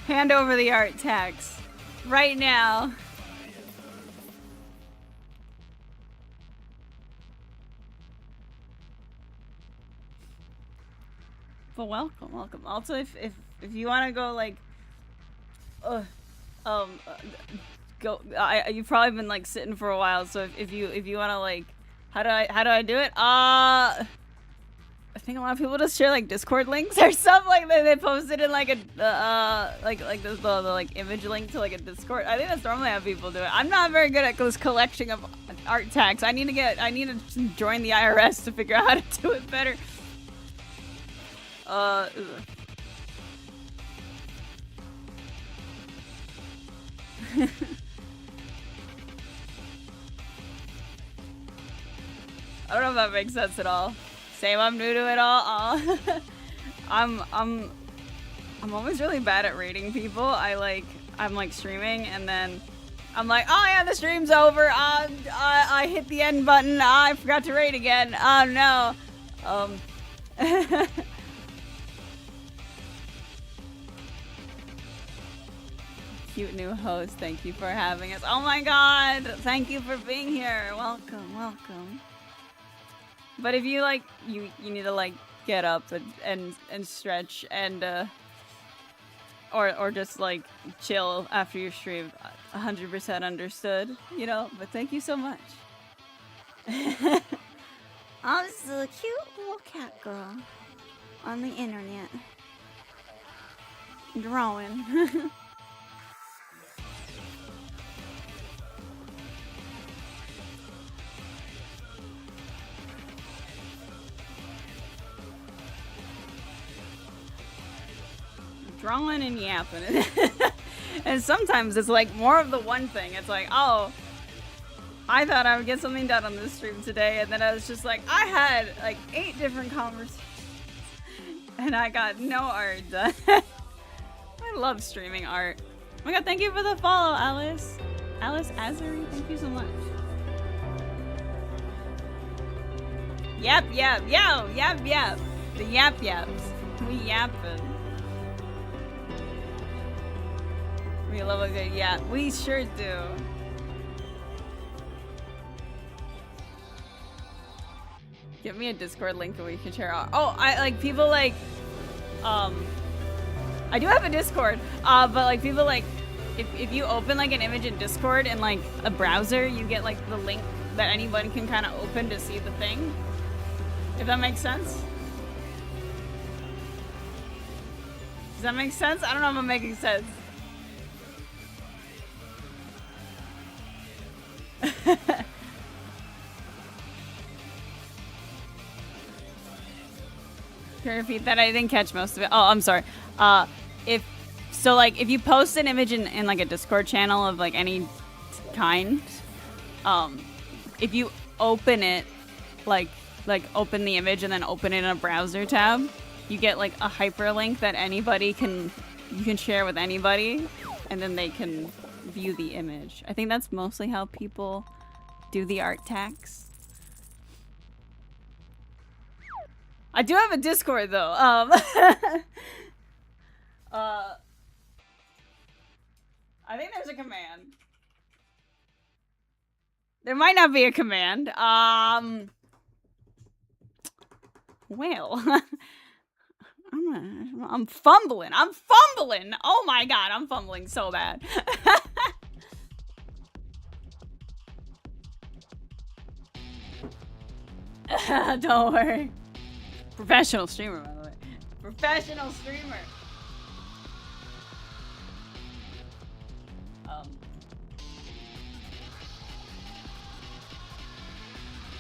Speaker 1: Hand over the art tags. Right now. But welcome, welcome. Also, if you want to go like, go. You've probably been like sitting for a while. So if you want to like, how do I do it? I think a lot of people just share like Discord links or something like that. They posted in like a like the like image link to like a Discord. I think that's normally how people do it. I'm not very good at this collection of art tags. I need to join the IRS to figure out how to do it better. I don't know if that makes sense at all. Same, I'm new to it all. I'm always really bad at rating people. I'm like streaming and then I'm like, oh yeah, the stream's over. I hit the end button. I forgot to rate again. Oh no. Cute new host. Thank you for having us. Oh my god. Thank you for being here. Welcome, welcome. But if you like, you need to like get up and stretch and or just like chill after your stream. 100% understood, you know. But thank you so much.
Speaker 2: I'm just a cute little cat girl on the internet drawing.
Speaker 1: Drawing and yapping. And sometimes it's like more of the one thing. It's like, oh, I thought I would get something done on this stream today, and then I was just like, I had like 8 different conversations and I got no art done. I love streaming art. Oh my god, thank you for the follow, Alice. Alice Azari, thank you so much. Yap, yap, yo, yap, yap. The yap yaps. We yapping. We love a good yap. We sure do. Give me a Discord link and we can share out. Oh, I like people like, I do have a Discord, but like people like, if you open like an image in Discord in like a browser, you get like the link that anyone can kind of open to see the thing. If that makes sense. Does that make sense? I don't know if I'm making sense. Can you repeat that? I didn't catch most of it. Oh, I'm sorry. If you post an image in like a Discord channel of like any kind, if you open it, like open the image and then open it in a browser tab, you get like a hyperlink that you can share with anybody, and then they can view the image. I think that's mostly how people do the art tags. I do have a Discord though. I think there's a command. There might not be a command. Well, I'm fumbling. I'm fumbling. Oh my god, I'm fumbling so bad. Don't worry. Professional streamer, by the way. Professional streamer.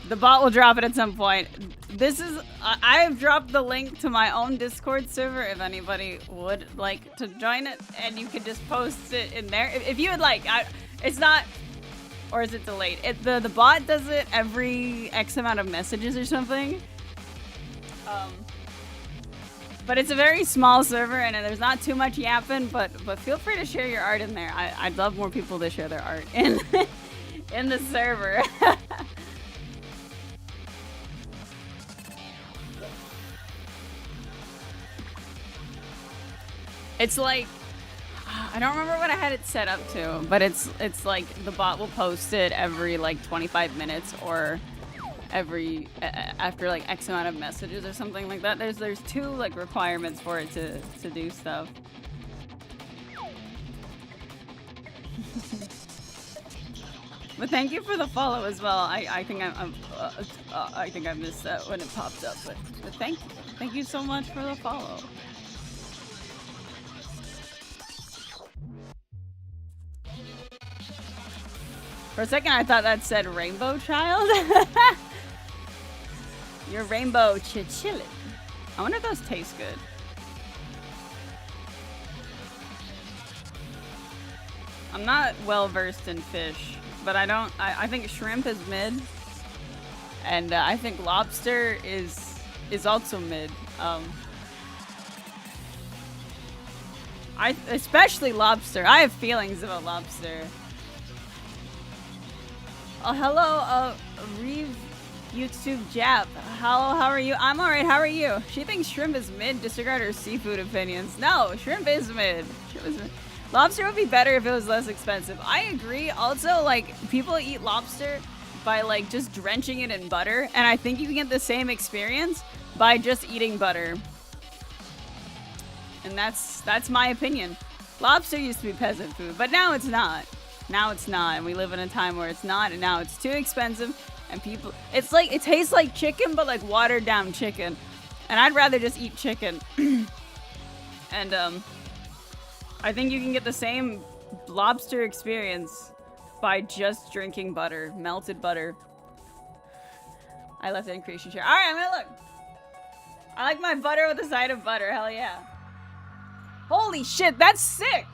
Speaker 1: The bot will drop it at some point. This is, I have dropped the link to my own Discord server if anybody would like to join it, and you can just post it in there. If you would like, it's not, or is it delayed? The bot does it every X amount of messages or something. But it's a very small server and there's not too much yapping, but feel free to share your art in there. I'd love more people to share their art in, in the server. It's like, I don't remember what I had it set up to, but it's like the bot will post it every like 25 minutes or every after like X amount of messages or something like that. There's two like requirements for it to do stuff. But thank you for the follow as well. I think I think I missed that when it popped up, but thank you so much for the follow. For a second, I thought that said Rainbow Child. You're Rainbow Chillin'. I wonder if those taste good. I'm not well versed in fish, but I think shrimp is mid, and I think lobster is also mid. Especially lobster. I have feelings about lobster. Oh, hello, Reeve YouTube Jap. Hello, how are you? I'm alright, how are you? She thinks shrimp is mid, disregard her seafood opinions. No, shrimp is mid. Lobster would be better if it was less expensive. I agree. Also, like, people eat lobster by, like, just drenching it in butter, and I think you can get the same experience by just eating butter. And that's my opinion. Lobster used to be peasant food, but now it's not. Now it's not, and we live in a time where it's not, and now it's too expensive, and people, it's like, it tastes like chicken, but like watered down chicken, and I'd rather just eat chicken. And I think you can get the same lobster experience by just drinking butter, melted butter. I left it in creation share. All right, I'm gonna look. I like my butter with a side of butter, hell yeah. Holy shit, that's sick.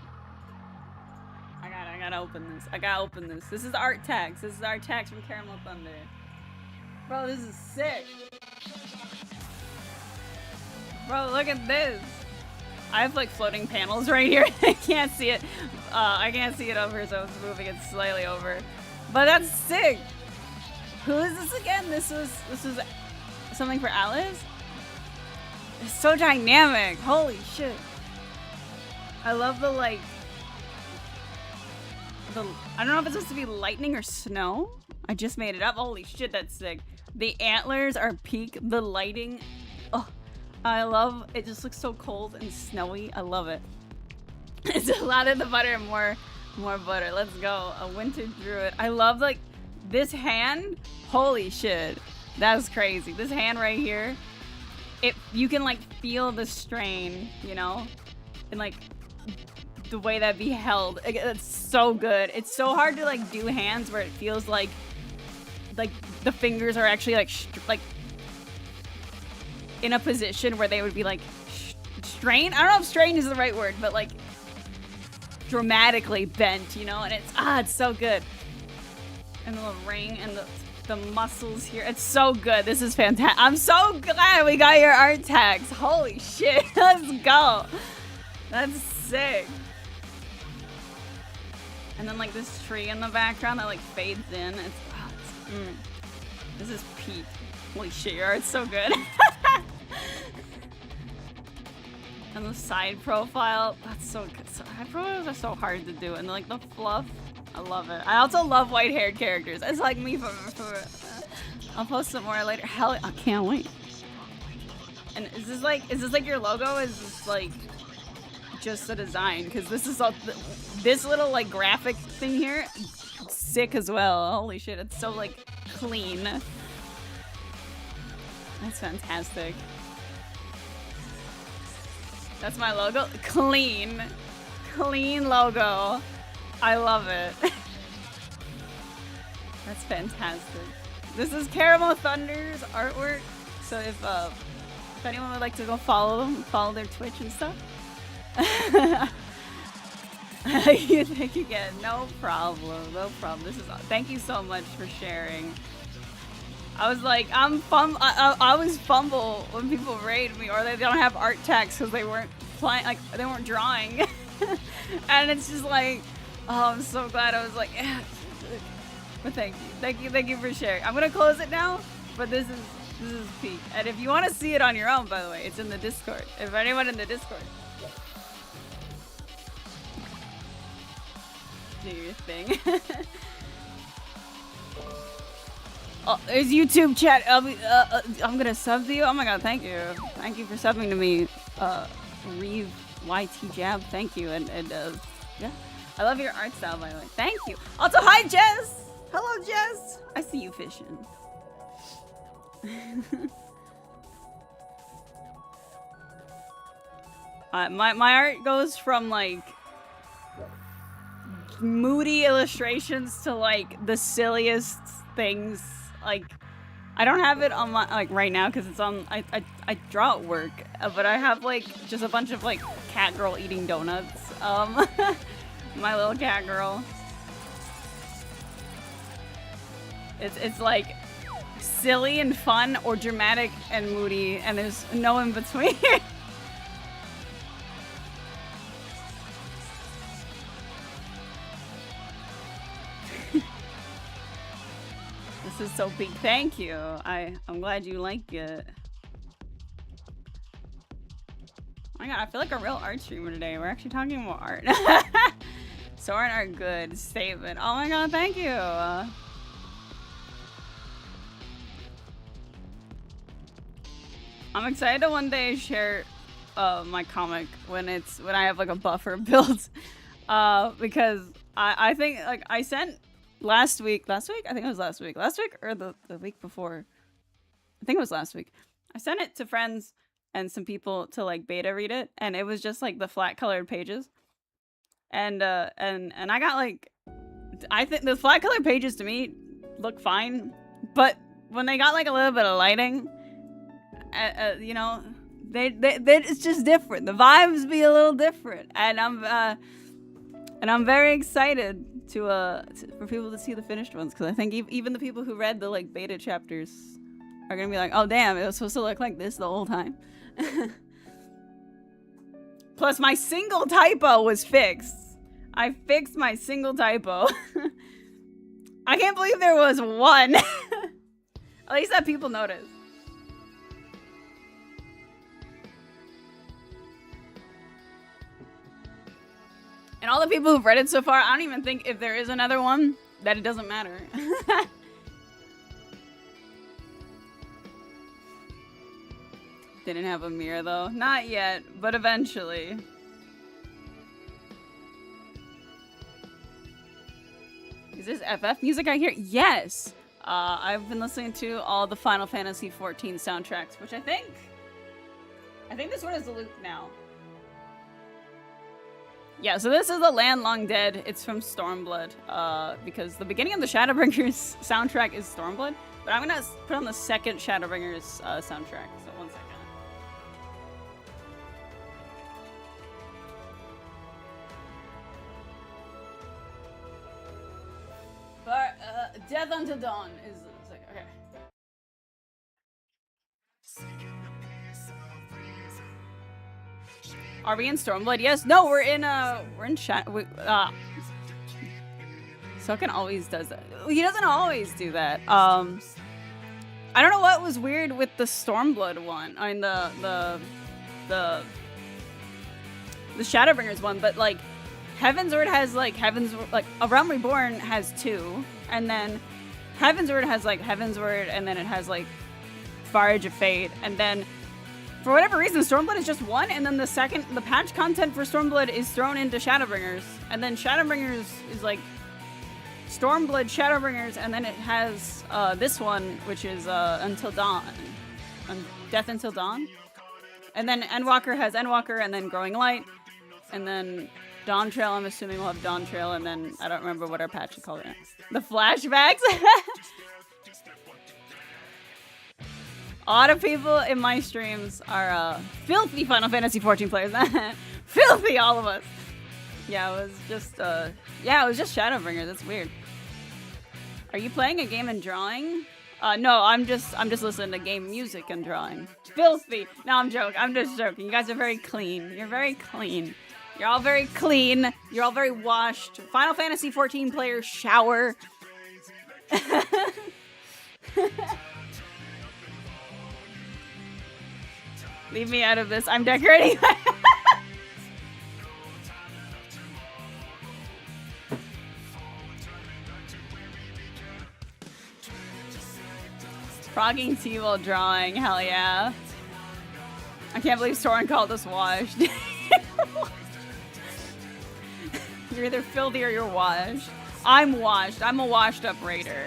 Speaker 1: I gotta open this. I gotta open this. This is art tags. This is art tags from Caramel Thunder. Bro, this is sick. Bro, look at this. I have like floating panels right here. I can't see it. I can't see it over, so I was moving it slightly over. But that's sick. Who is this again? This was something for Alice? It's so dynamic. Holy shit. I love the like I don't know if it's supposed to be lightning or snow. I just made it up. Holy shit, that's sick. The antlers are peak. The lighting. Oh, I love it. Just looks so cold and snowy. I love it. It's a lot of the butter and more butter. Let's go. A winter druid. I love like this hand. Holy shit. That's crazy. This hand right here. You can like feel the strain, you know? And like the way that be held. It's so good. It's so hard to like do hands where it feels like the fingers are actually like in a position where they would be like strained. I don't know if strain is the right word, but like dramatically bent, you know? And it's so good. And the ring and the muscles here. It's so good. This is fantastic. I'm so glad we got your art tags. Holy shit. Let's go. That's sick. And then like this tree in the background that like fades in. This is peak. Holy shit, your art's so good. And the side profile, that's so good. Side profiles are so hard to do. And like the fluff, I love it. I also love white-haired characters. It's like me for I'll post some more later. Hell, I can't wait. And is this like your logo? Is this like just a design? Because this is all this little like graphic thing here, sick as well. Holy shit, it's so like clean. That's fantastic. That's my logo. Clean logo. I love it. That's fantastic. This is Caramel Thunder's artwork. So if anyone would like to go follow them, follow their Twitch and stuff. You think again? No problem. This is. Thank you so much for sharing. I was like, I always fumble when people raid me or they don't have art tags because they weren't playing, like they weren't drawing, and it's just like, oh, I'm so glad I was like, yeah. But thank you for sharing. I'm gonna close it now, but this is peak. And if you want to see it on your own, by the way, it's in the Discord. If anyone in the Discord, do your thing. Oh, there's YouTube chat. I'm gonna sub to you. Oh my god, thank you. Thank you for subbing to me. Reeve YT Jab, thank you. And yeah. I love your art style, by the way. Thank you. Also, hi Jess! Hello Jess! I see you fishing. My art goes from like moody illustrations to like the silliest things. Like, I don't have it on my like right now because it's on. I draw at work, but I have like just a bunch of like cat girl eating donuts. My little cat girl. It's like silly and fun or dramatic and moody, and there's no in between. This is so big. Thank you. I'm glad you like it. Oh my god, I feel like a real art streamer today. We're actually talking about art. Soren are good. Statement. Oh my god, thank you. I'm excited to one day share my comic when I have like a buffer built. Because I think like I sent last week, I think it was last week or the week before. I think it was last week. I sent it to friends and some people to like beta read it, and it was just like the flat colored pages. And I got like, I think the flat colored pages to me look fine, but when they got like a little bit of lighting, you know, they it's just different. The vibes be a little different, and I'm very excited for people to see the finished ones, because I think even the people who read the like beta chapters are gonna be like, oh damn, it was supposed to look like this the whole time. Plus my single typo was fixed. I fixed my single typo. I can't believe there was one. At least that people noticed. And all the people who've read it so far, I don't even think if there is another one, that it doesn't matter. Didn't have a mirror though. Not yet, but eventually. Is this FF music I hear? Yes! I've been listening to all the Final Fantasy XIV soundtracks, which I think this one is a loop now. Yeah, so this is The Land Long Dead. It's from Stormblood, because the beginning of the Shadowbringers soundtrack is Stormblood, but I'm gonna put on the second Shadowbringers soundtrack, so 1 second. But, Death Unto Dawn is, okay. Are we in Stormblood? Yes. No, we're in Soken always does that. He doesn't always do that. I don't know what was weird with the Stormblood one. I mean the Shadowbringers one, but like Heavensward has like A Realm Reborn has 2, and then Heavensward has like Heavensward, and then it has like Forge of Fate, and then For whatever reason, Stormblood is just one, and then the patch content for Stormblood is thrown into Shadowbringers, and then Shadowbringers is like Stormblood Shadowbringers, and then it has this one, which is Until Dawn, Death Until Dawn, and then Endwalker has Endwalker, and then Growing Light, and then Dawn Trail. I'm assuming we'll have Dawn Trail, and then I don't remember what our patch is called. The flashbacks. A lot of people in my streams are filthy Final Fantasy 14 players. Filthy, all of us. Yeah, it was just Shadowbringers. That's weird. Are you playing a game and drawing? No, I'm just listening to game music and drawing. Filthy. No, I'm joking. I'm just joking. You guys are very clean. You're very clean. You're all very clean. You're all very washed. Final Fantasy 14 players shower. Leave me out of this. I'm decorating. Frogging tea while drawing. Hell yeah. I can't believe Soren called us washed. You're either filthy or you're washed. I'm washed. I'm a washed up raider.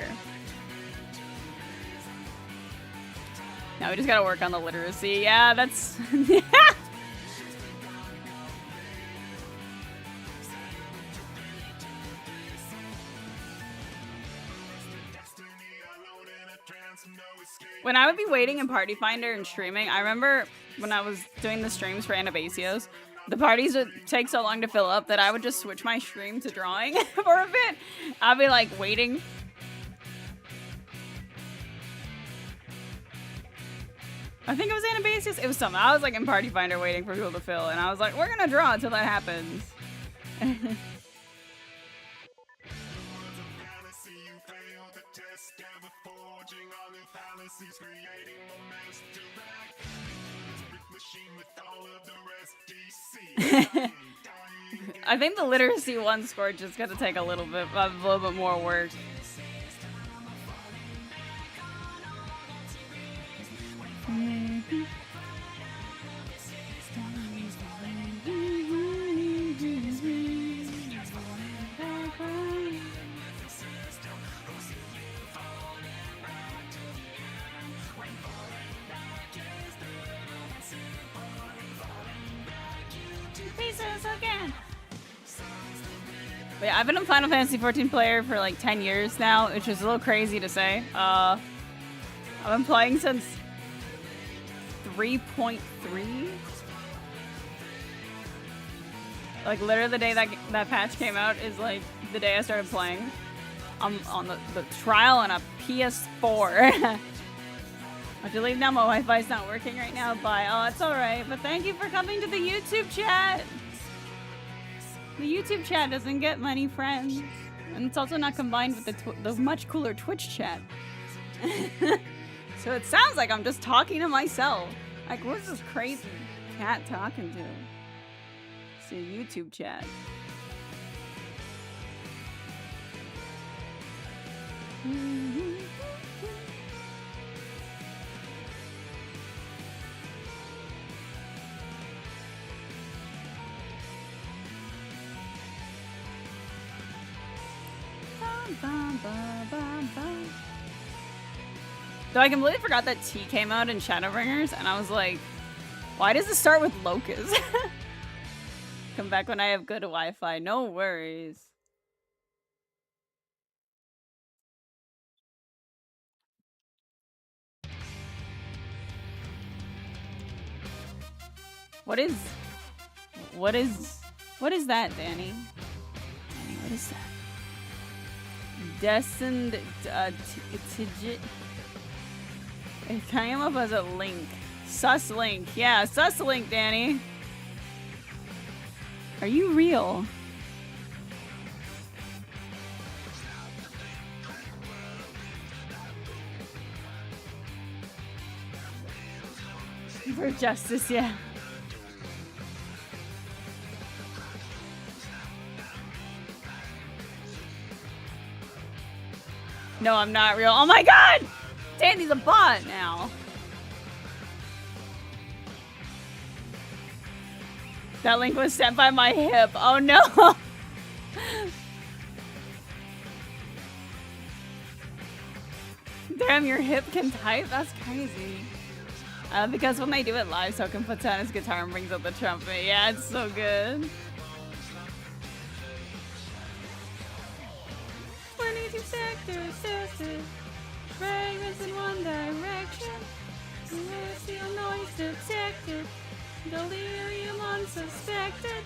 Speaker 1: Now we just gotta work on the literacy. Yeah, that's... When I would be waiting in Party Finder and streaming, I remember when I was doing the streams for Anabasios, the parties would take so long to fill up that I would just switch my stream to drawing for a bit. I'd be like waiting. I think it was Anabasios. It was something. I was like in Party Finder waiting for people to fill, and I was like, we're gonna draw until that happens. I think the literacy 1 score just got to take a little bit more work. But yeah, I've been a Final Fantasy 14 player for like 10 years now, which is a little crazy to say. I've been playing since 3.3. Like literally the day that patch came out is like the day I started playing. I'm on the trial on a PS4. I have to leave now, my Wi-Fi's not working right now. Bye. Oh, it's alright, but thank you for coming to the YouTube chat. The YouTube chat doesn't get many friends. And it's also not combined with the much cooler Twitch chat. So it sounds like I'm just talking to myself. Like, what's this crazy cat talking to? It's a YouTube chat. Though I completely forgot that T came out in Shadowbringers, and I was like, why does it start with Locust? Come back when I have good Wi-Fi. No worries. What is that, Danny? What is that? Destined Tidget. It came up as a link. Sus link. Yeah, sus link, Danny. Are you real? For justice, yeah. No, I'm not real. Oh my god! Danny's a bot now. That link was sent by my hip. Oh no! Damn, your hip can type? That's crazy. Because when they do it live, Soken puts down his guitar and brings up the trumpet. Yeah, it's so good. 22 sectors tested. Fragments in one direction. Celestial noise detected. Delirium unsuspected.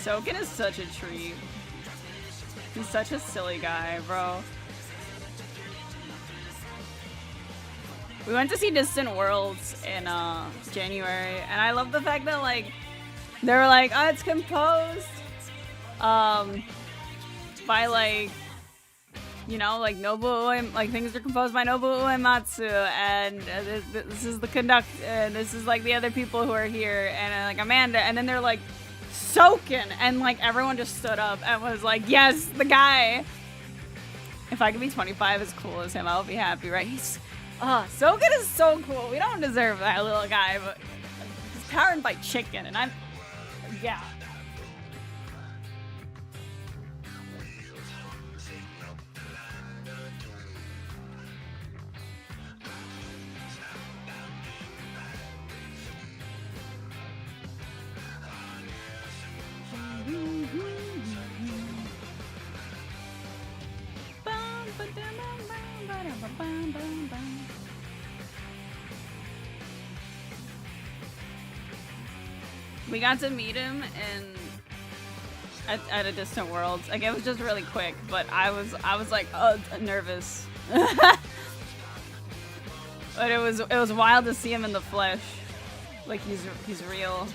Speaker 1: Soken is such a treat. He's such a silly guy, bro. We went to see Distant Worlds in January, and I love the fact that like they were like, oh, it's composed by like, you know, like Nobuo, like things are composed by Nobuo Uematsu, and this is the conduct, and this is like the other people who are here, and like Amanda, and then they're like Soken, and like everyone just stood up and was like, yes, the guy. If I could be 25 as cool as him, I'll be happy, right? Soken is so cool. We don't deserve that little guy, but he's powered by chicken, and I'm, yeah. We got to meet him at a Distant Worlds. Like, it was just really quick, but I was like, nervous. But it was wild to see him in the flesh. Like he's real.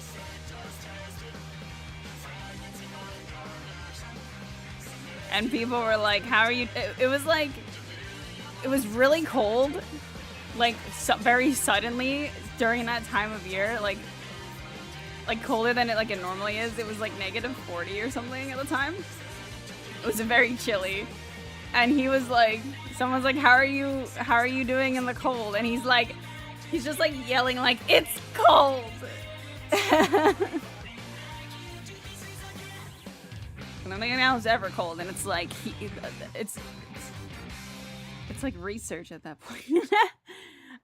Speaker 1: And people were like, how are you? It was like, it was really cold, like very suddenly during that time of year, like colder than it normally is. It was like -40 or something at the time. It was very chilly, and he was like, someone's like, how are you doing in the cold? And he's just like yelling like, it's cold. I don't think now it's ever cold, and it's like it's like research at that point.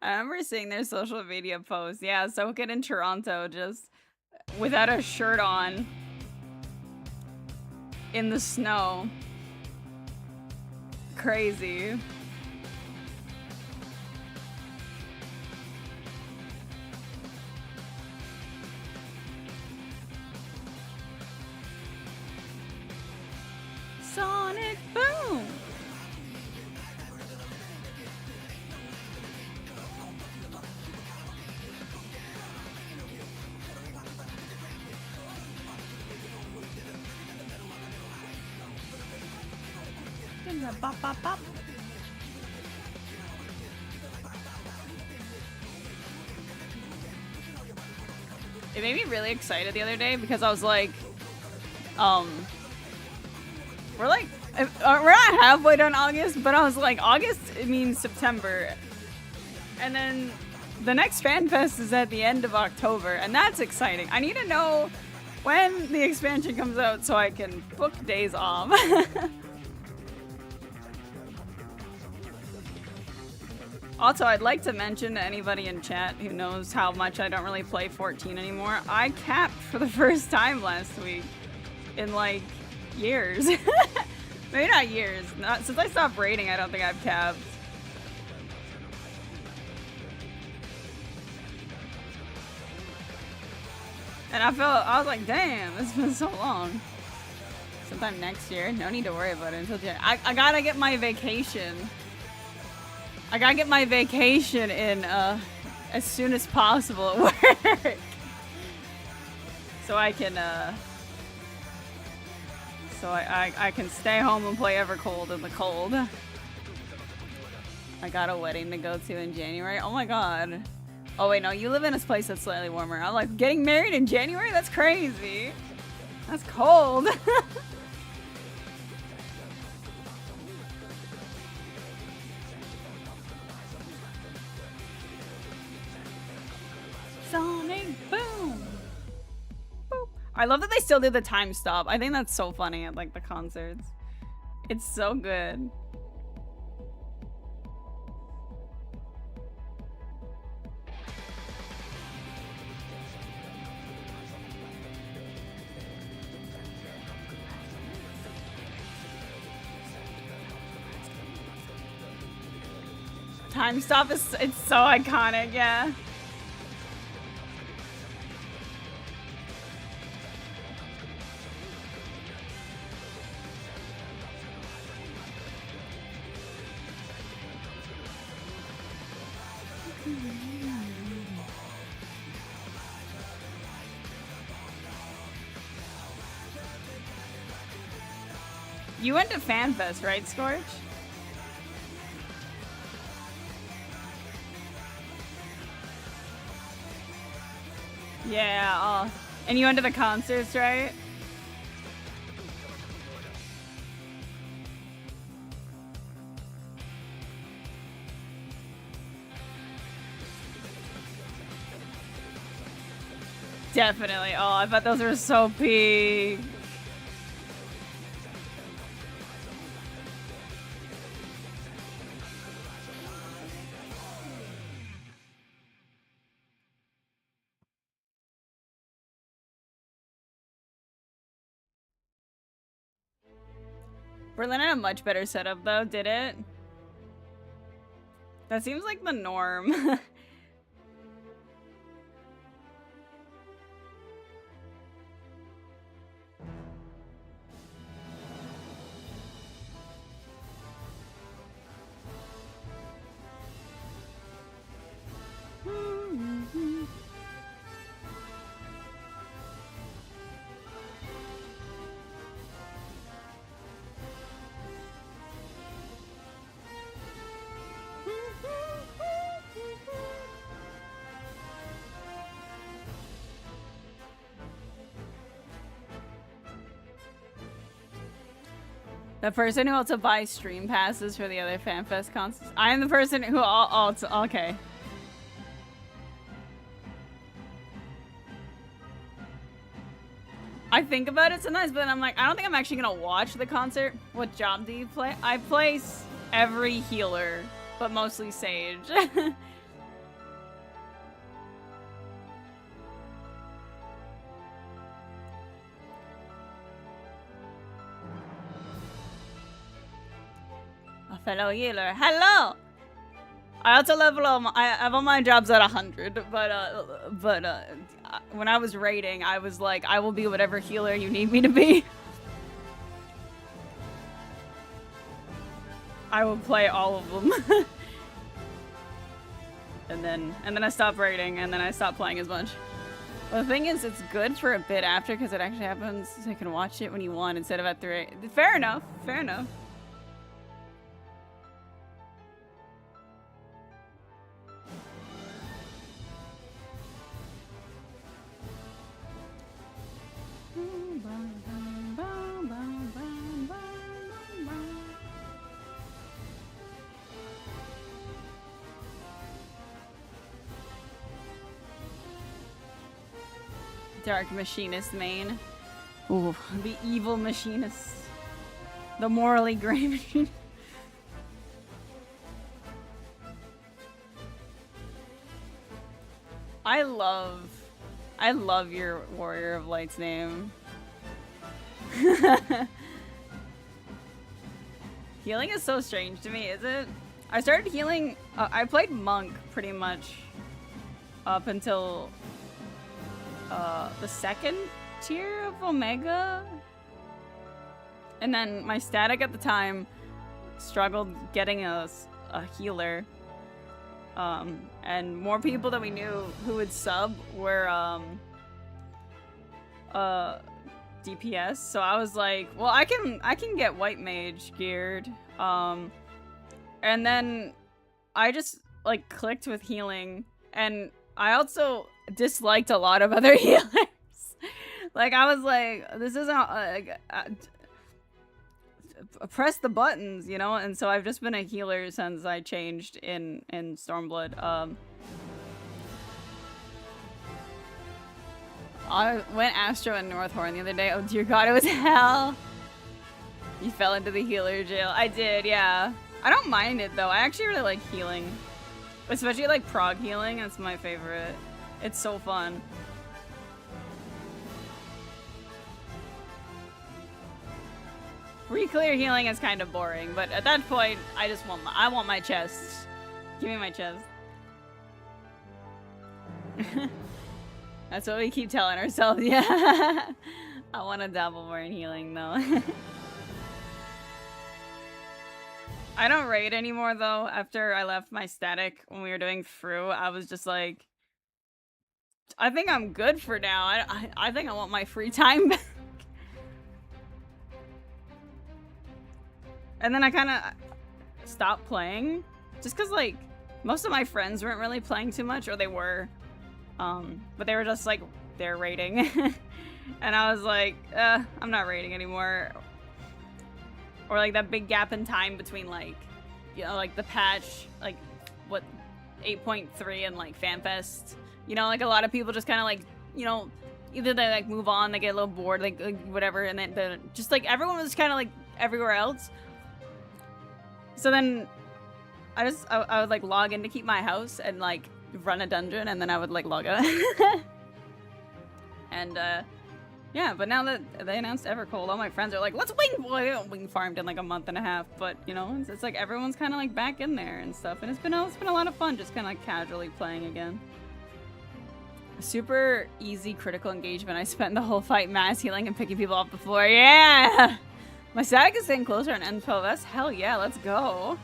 Speaker 1: I remember seeing their social media posts. Yeah, Soken in Toronto just without a shirt on in the snow. Crazy. Sonic Boom! Bop, bop, bop. It made me really excited the other day because I was like, we're not halfway done August, but I was like, August, it means September. And then the next Fan Fest is at the end of October, and that's exciting. I need to know when the expansion comes out so I can book days off. Also, I'd like to mention to anybody in chat who knows how much I don't really play 14 anymore, I capped for the first time last week in like years. Maybe not years. Since I stopped raiding, I don't think I've capped. And I was like, damn, it's been so long. Sometime next year. No need to worry about it until January. I gotta get my vacation. I gotta get my vacation in as soon as possible at work. So I can I can stay home and play Evercold in the cold. I got a wedding to go to in January. Oh my god. Oh wait, no, you live in a place that's slightly warmer. I'm like, getting married in January? That's crazy. That's cold. Sonic boom. Boop. I love that they still do the time stop. I think that's so funny at like the concerts. It's so good. Time stop is it's so iconic, yeah. You went to FanFest, right, Scorch? Yeah, oh. And you went to the concerts, right? Definitely. Oh, I bet those were so big. Berlin had a much better setup though, did it? That seems like the norm. The person who also buys stream passes for the other FanFest concerts. I am the person who okay. I think about it sometimes, but I'm like, I don't think I'm actually gonna watch the concert. What job do you play? I place every healer, but mostly Sage. Fellow healer. Hello! I also level up. I have all my jobs at 100, but when I was raiding, I was like, I will be whatever healer you need me to be. I will play all of them. and then I stopped raiding, and then I stopped playing as much. Well, the thing is, it's good for a bit after, because it actually happens, so you can watch it when you want instead of at 3. Fair enough. Fair enough. Dark Machinist main. Ooh, the evil machinist. The morally gray machine. I love your Warrior of Light's name. Healing is so strange to me, is it? I started healing, I played Monk pretty much up until the 2nd tier of Omega. And then my static at the time struggled getting a healer. And more people that we knew who would sub were DPS. So I was like, well, I can get White Mage geared. And then I just like clicked with healing, and I also disliked a lot of other healers. Like I was like, this isn't press the buttons, you know. And so I've just been a healer since I changed in Stormblood. I went Astro in Northhorn the other day. Oh dear God, it was hell. You fell into the healer jail. I did, yeah. I don't mind it though. I actually really like healing. Especially like prog healing, that's my favorite. It's so fun. Re-clear healing is kind of boring, but at that point, I want my chest. Give me my chest. That's what we keep telling ourselves, yeah. I want to dabble more in healing though. I don't raid anymore though. After I left my static when we were doing Fru, I was just like, I think I'm good for now. I think I want my free time back. And then I kind of stopped playing just because like most of my friends weren't really playing too much, or they were, but they were just like, they're raiding. And I was like, I'm not raiding anymore. Or like that big gap in time between like, you know, like the patch, like what, 8.3 and like FanFest. You know, like a lot of people just kind of like, you know, either they like move on, they get a little bored, like whatever, and then just like everyone was kind of like everywhere else. So then I would like log in to keep my house and like run a dungeon, and then I would like log out. And yeah, but now that they announced Evercold, all my friends are like, let's wing. Well, I haven't wing farmed in like a month and a half, but you know, it's like everyone's kind of like back in there and stuff, and it's been a lot of fun just kind of like casually playing again. Super easy critical engagement. I spent the whole fight mass healing and picking people off the floor. Yeah! My static is getting closer on N12S. Hell yeah, let's go.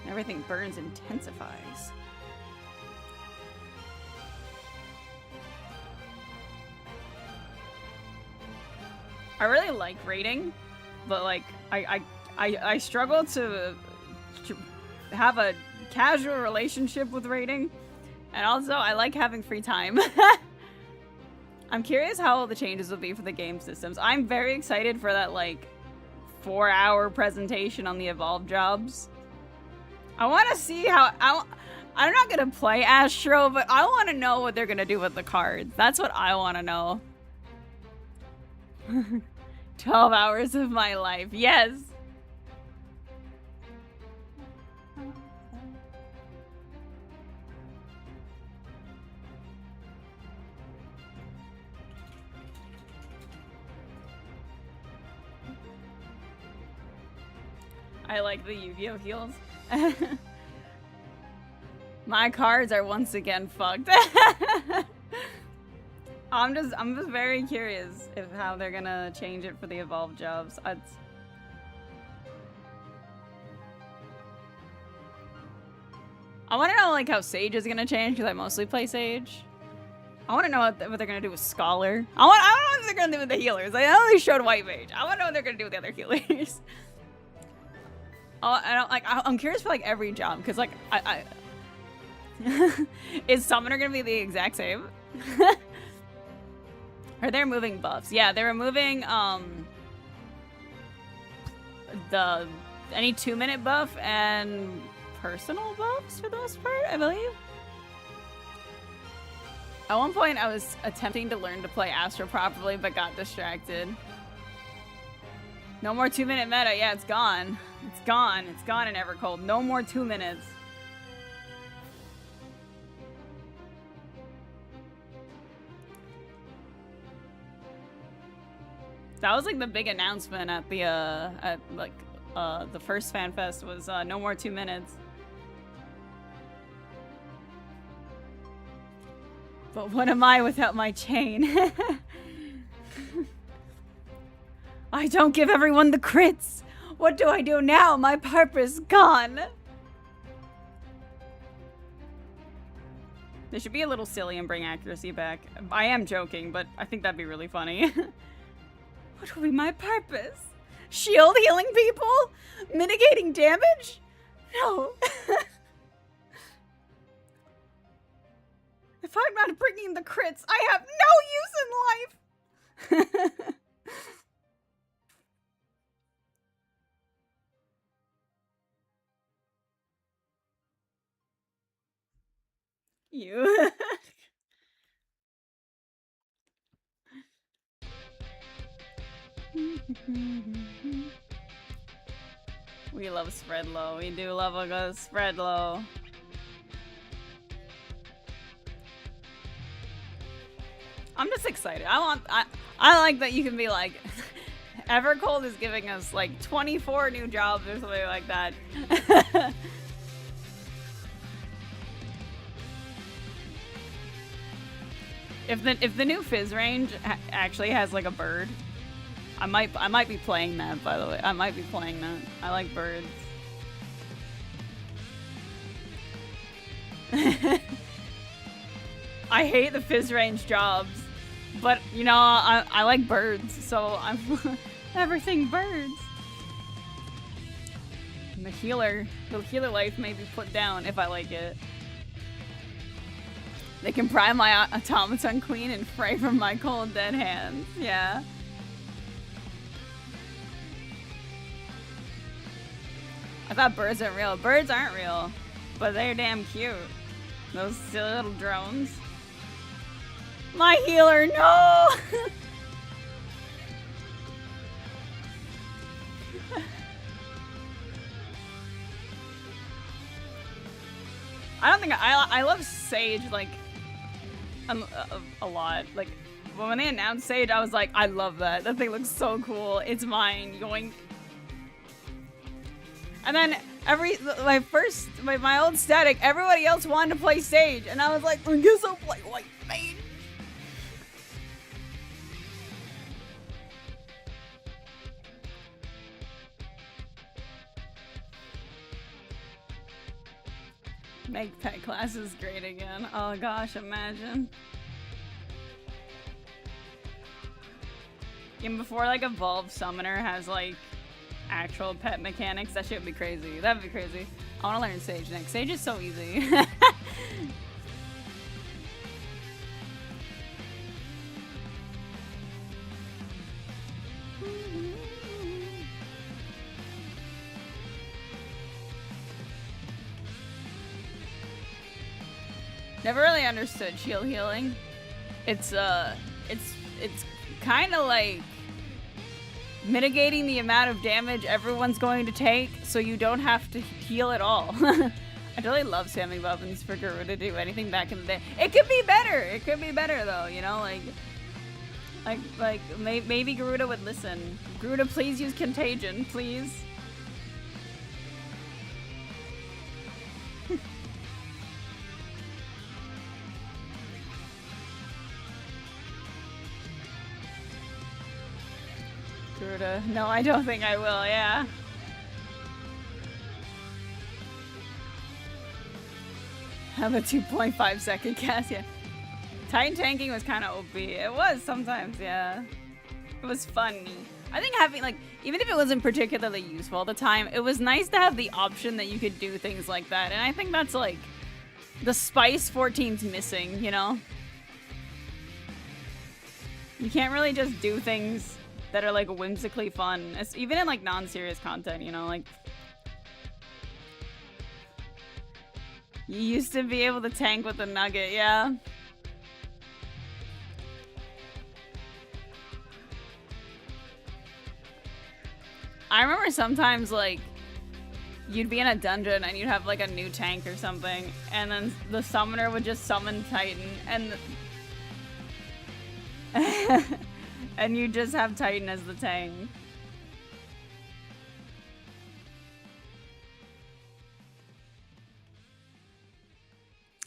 Speaker 1: Everything burns intensifies. I really like raiding, but like I struggle to have a casual relationship with raiding, and also I like having free time. I'm curious how all the changes will be for the game systems. I'm very excited for that like 4-hour presentation on the evolved jobs. I want to see how I'm not gonna play Astro, but I want to know what they're gonna do with the cards. That's what I want to know. 12 hours of my life. Yes. I like the Yu-Gi-Oh heals. My cards are once again fucked. I'm just very curious if how they're gonna change it for the evolved jobs. I want to know like how Sage is gonna change, because I mostly play Sage. I want to know what they're gonna do with Scholar. I don't know what they're gonna do with the healers. I know they showed White Mage. I want to know what they're gonna do with the other healers. I'm curious for like every job, because like is Summoner gonna be the exact same? Or they're moving buffs. Yeah, they're removing any 2-minute buff and personal buffs for the most part, I believe. At one point I was attempting to learn to play Astro properly but got distracted. No more 2-minute meta. Yeah, it's gone. It's gone. It's gone in Evercold. No more 2 minutes. That was like the big announcement at the the first FanFest was no more 2 minutes. But what am I without my chain? I don't give everyone the crits. What do I do now? My purpose gone. They should be a little silly and bring accuracy back. I am joking, but I think that'd be really funny. What will be my purpose? Shield healing people? Mitigating damage? No. If I'm not bringing the crits, I have no use in life. You. We love spread low. We do love a good spread low. I'm just excited. I like that you can be like, Evercold is giving us like 24 new jobs or something like that. If the new Fizz range actually has like a bird, I might be playing that. By the way, I might be playing that. I like birds. I hate the Fizz range jobs, but you know I like birds, so I'm everything birds. And the healer life may be put down if I like it. They can pry my automaton queen and fray from my cold dead hands. Yeah. I thought birds aren't real. Birds aren't real, but they're damn cute. Those silly little drones. My healer, no! I don't think I love Sage like a lot. Like when they announced Sage, I was like, I love that. That thing looks so cool. It's mine. Yoink. And then my old static, everybody else wanted to play Sage, and I was like, I guess I'll play White Mage. Make pet classes great again. Oh gosh, imagine. Even before like Evolved Summoner has like actual pet mechanics, that shit would be crazy. That'd be crazy. I want to learn Sage next. Sage is so easy. Never really understood shield healing. It's kind of like mitigating the amount of damage everyone's going to take so you don't have to heal at all. I totally love spamming buttons for Garuda to do anything back in the day. It could be better. It could be better though, you know, like maybe Garuda would listen. Garuda, please use Contagion, please. Garuda. No, I don't think I will, yeah. Have a 2.5 second cast, yeah. Titan tanking was kind of OP. It was sometimes, yeah. It was funny. I think having, like, even if it wasn't particularly useful at the time, it was nice to have the option that you could do things like that. And I think that's, like, the spice 14's missing, you know? You can't really just do things that are like whimsically fun. It's even in like non-serious content, you know, like you used to be able to tank with a nugget, yeah. I remember sometimes like you'd be in a dungeon and you'd have like a new tank or something, and then the summoner would just summon Titan and and you just have Titan as the tank.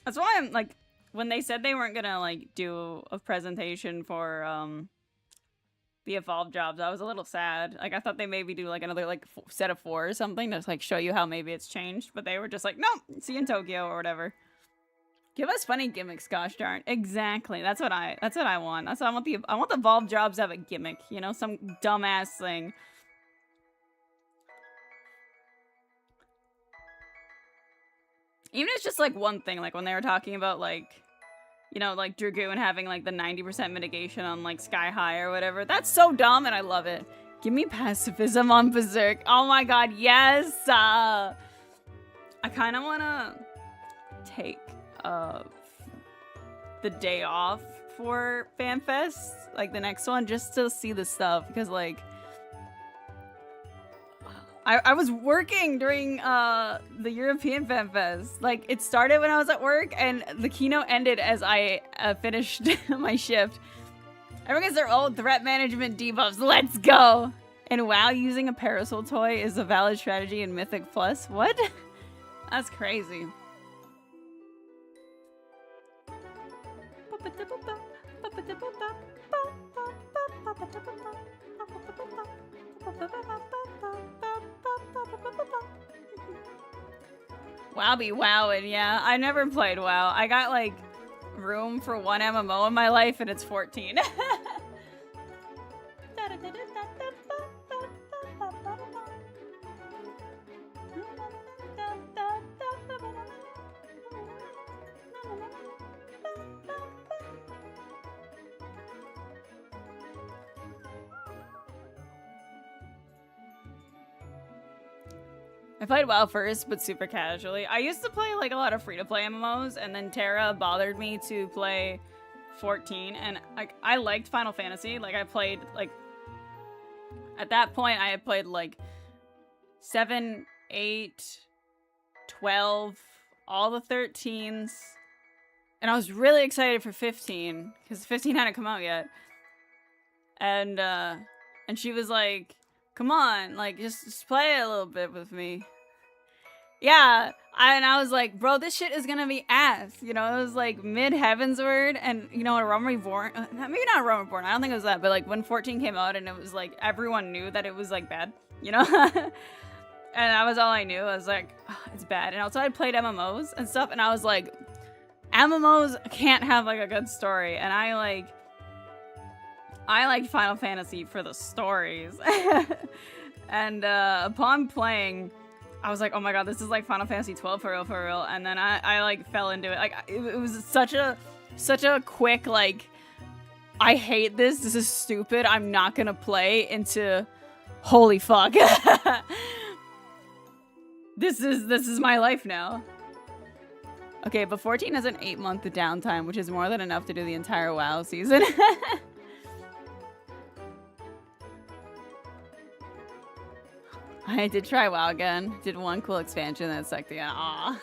Speaker 1: That's why I'm like, when they said they weren't gonna like do a presentation for the Evolved jobs, I was a little sad. Like I thought they maybe do like another like set of 4 or something to like show you how maybe it's changed, but they were just like, nope, see you in Tokyo or whatever. Give us funny gimmicks, gosh darn. Exactly. That's what I want. That's what I want. I want the Evolved jobs to have a gimmick, you know, some dumbass thing. Even if it's just like one thing, like when they were talking about like, you know, like Dragoon having like the 90% mitigation on like Sky High or whatever. That's so dumb and I love it. Give me pacifism on Berserk. Oh my god, yes! I kind of want to take the day off for FanFest, like the next one, just to see the stuff, because like I was working during the European Fan Fest. Like, it started when I was at work, and the keynote ended as I finished my shift. Everyone gets their own threat management debuffs. Let's go! And WoW, using a parasol toy is a valid strategy in Mythic Plus. What? That's crazy. WoW be wowin', yeah. I never played WoW. I got, like, room for one MMO in my life, and it's 14. I played WoW first, but super casually. I used to play like a lot of free-to-play MMOs, and then Terra bothered me to play 14, and like I liked Final Fantasy. Like I played like at that point I had played like 7, 8, 12, all the 13s, and I was really excited for 15 because 15 hadn't come out yet. And she was like, come on, like, just play it a little bit with me. Yeah, and I was like, bro, this shit is gonna be ass. You know, it was like mid-Heavensward, and, you know, a Realm Reborn, maybe not Realm Reborn, I don't think it was that, but like when 14 came out and it was like, everyone knew that it was like bad, you know? And that was all I knew. I was like, oh, it's bad. And also I played MMOs and stuff, and I was like, MMOs can't have like a good story, and I liked Final Fantasy for the stories. And upon playing, I was like, oh my god, this is like Final Fantasy 12 for real. And then I like fell into it. Like it was such a quick like, I hate this. This is stupid. I'm not gonna play into holy fuck. This is my life now. Okay, but 14 has an 8-month downtime, which is more than enough to do the entire WoW season. I did try WoW again. Did one cool expansion that sucked again. Aw.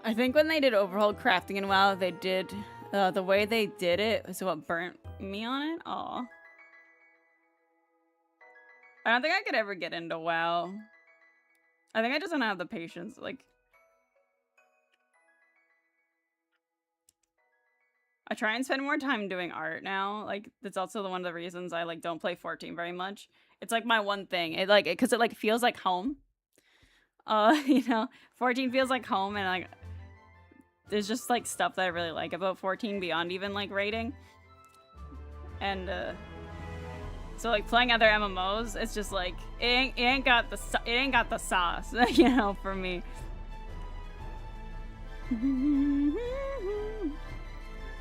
Speaker 1: I think when they did overhaul crafting in WoW, they did the way they did it was what burnt me on it. Aw. I don't think I could ever get into WoW. I think I just don't have the patience. Like, I try and spend more time doing art now. Like, that's also one of the reasons I like don't play 14 very much. It's like my one thing. It like because it feels like home. You know, 14 feels like home, and like there's just like stuff that I really like about 14 beyond even like raiding. And so like playing other MMOs, it's just like it ain't got the sauce, you know, for me.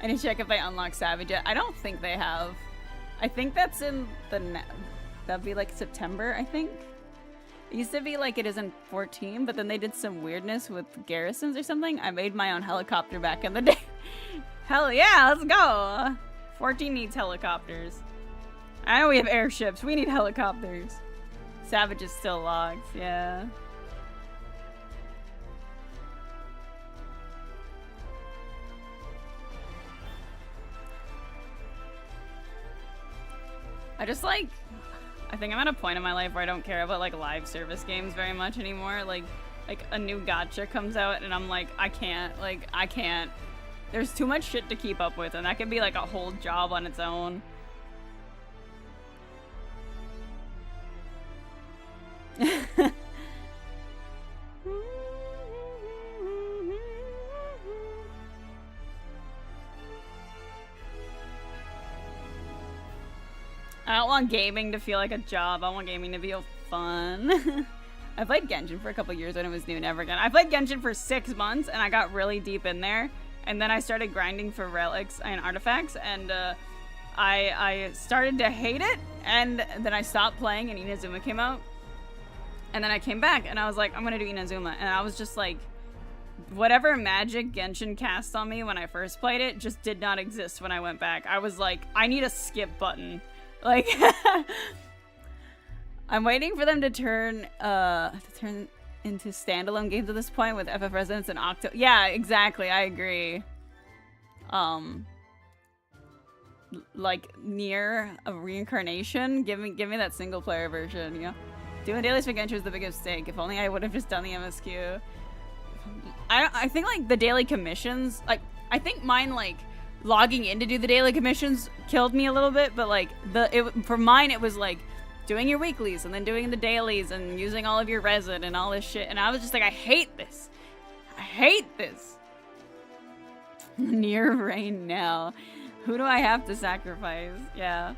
Speaker 1: I need to check if they unlock Savage yet. I don't think they have. I think that's in that'd be like September, I think. It used to be like it is in 14, but then they did some weirdness with garrisons or something. I made my own helicopter back in the day. Hell yeah, let's go. 14 needs helicopters. I know we have airships. We need helicopters. Savage is still locked, yeah. I think I'm at a point in my life where I don't care about like live service games very much anymore. Like a new gacha comes out and I'm like, I can't. There's too much shit to keep up with, and that can be like a whole job on its own. I don't want gaming to feel like a job. I want gaming to feel fun. I played Genshin for a couple years when it was new, never again. I played Genshin for 6 months and I got really deep in there. And then I started grinding for relics and artifacts, and I started to hate it, and then I stopped playing and Inazuma came out. And then I came back and I was like, I'm gonna do Inazuma. And I was just like, whatever magic Genshin cast on me when I first played it just did not exist when I went back. I was like, I need a skip button. Like, I'm waiting for them to turn into standalone games at this point with FF Resonance and Octo. Yeah, exactly. I agree. Like near a reincarnation. Give me that single player version. You know, doing dailies for Genshin was the biggest mistake. If only I would have just done the MSQ. I think like the daily commissions. Like I think mine like logging in to do the daily commissions killed me a little bit. But like for mine it was like doing your weeklies and then doing the dailies and using all of your resin and all this shit. And I was just like, I hate this. I hate this. Near rain now. Who do I have to sacrifice? Yeah.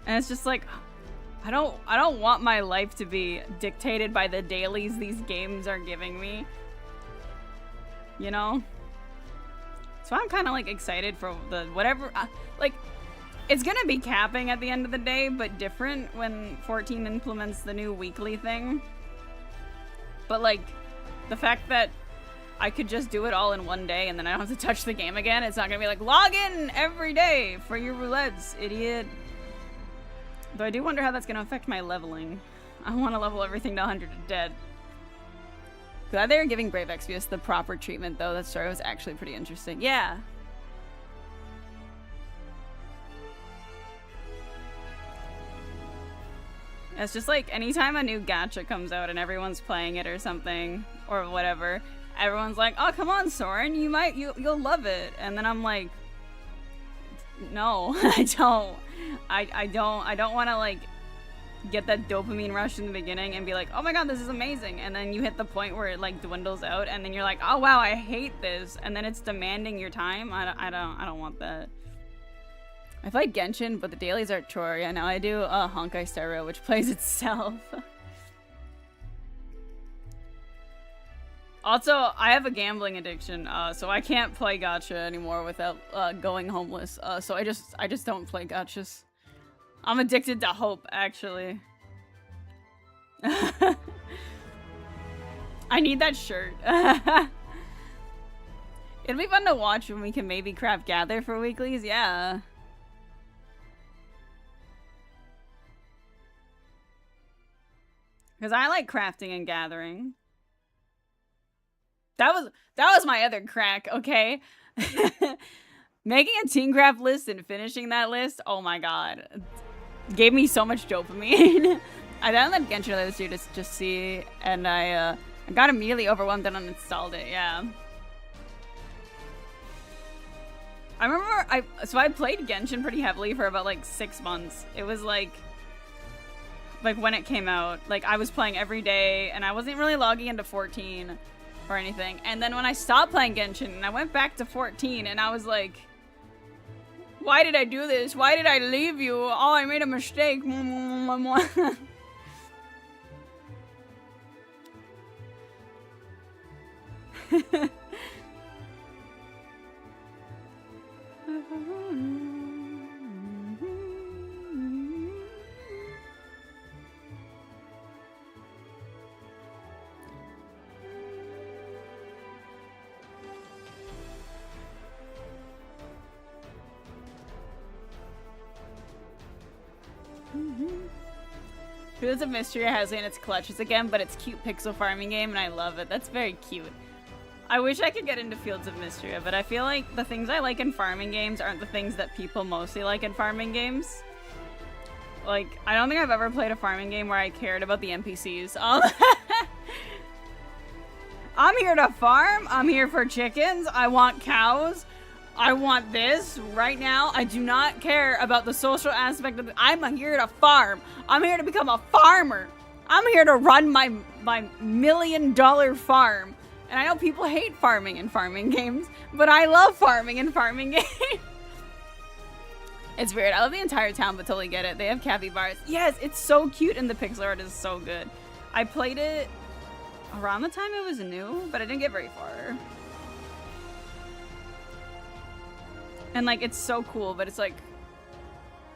Speaker 1: And it's just like, I don't want my life to be dictated by the dailies these games are giving me. You know? So I'm kind of like excited for the whatever, like, it's gonna be capping at the end of the day, but different when 14 implements the new weekly thing. But like, the fact that I could just do it all in one day and then I don't have to touch the game again, it's not gonna be like, log in every day for your roulettes, idiot. Though I do wonder how that's gonna affect my leveling. I want to level everything to 100 to dead. Glad they were giving Brave Exvius the proper treatment though. That story was actually pretty interesting. Yeah. It's just like anytime a new gacha comes out and everyone's playing it or something or whatever, everyone's like, "Oh, come on, Soren, you'll love it." And then I'm like, "No, I don't. I don't want to like get that dopamine rush in the beginning and be like, "Oh my god, this is amazing." And then you hit the point where it like dwindles out and then you're like, "Oh wow, I hate this." And then it's demanding your time. I don't want that. I played Genshin, but the dailies are chore. Yeah, now I do Honkai Star Rail, which plays itself. Also, I have a gambling addiction, so I can't play gacha anymore without going homeless. So I just don't play gachas. I'm addicted to hope, actually. I need that shirt. It'll be fun to watch when we can maybe craft gather for weeklies. Yeah. Because I like crafting and gathering. That was my other crack, okay? Making a team craft list and finishing that list, oh my god. Gave me so much dopamine. I downloaded Genshin earlier this year to just see, and I got immediately overwhelmed and uninstalled it, yeah. I remember, I played Genshin pretty heavily for about like 6 months. It was like when it came out, like I was playing every day and I wasn't really logging into 14 or anything. And then when I stopped playing Genshin and I went back to 14 and I was like, why did I do this? Why did I leave you? Oh, I made a mistake. Fields of Mystery has it in its clutches again, but it's cute pixel farming game and I love it. That's very cute. I wish I could get into Fields of Mystery, but I feel like the things I like in farming games aren't the things that people mostly like in farming games. Like, I don't think I've ever played a farming game where I cared about the NPCs. I'm here to farm. I'm here for chickens. I want cows. I want this right now. I do not care about the social aspect of it. I'm here to farm. I'm here to become a farmer. I'm here to run my $1 million farm. And I know people hate farming in farming games, but I love farming in farming games. It's weird. I love the entire town, but totally get it. They have capybaras. Yes, it's so cute and the pixel art is so good. I played it around the time it was new, but I didn't get very far. And like, it's so cool, but it's like,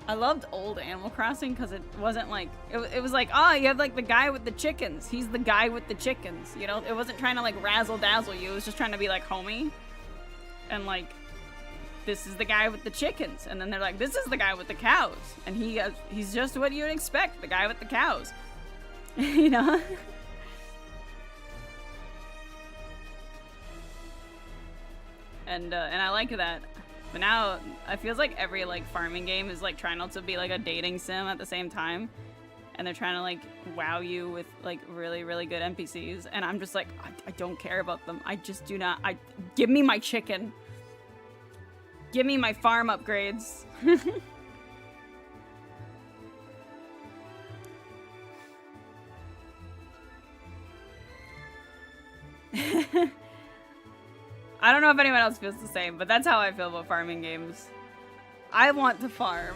Speaker 1: I loved old Animal Crossing because it wasn't like, it was like, oh, you have like the guy with the chickens. He's the guy with the chickens, you know? It wasn't trying to like razzle dazzle you. It was just trying to be like homey. And like, this is the guy with the chickens. And then they're like, this is the guy with the cows. And he's just what you'd expect, the guy with the cows. You know? And I like that. But now, it feels like every, like, farming game is, like, trying not to be, like, a dating sim at the same time. And they're trying to, like, wow you with, like, really, really good NPCs. And I'm just like, I don't care about them. I just do not. Give me my chicken. Give me my farm upgrades. I don't know if anyone else feels the same, but that's how I feel about farming games. I want to farm.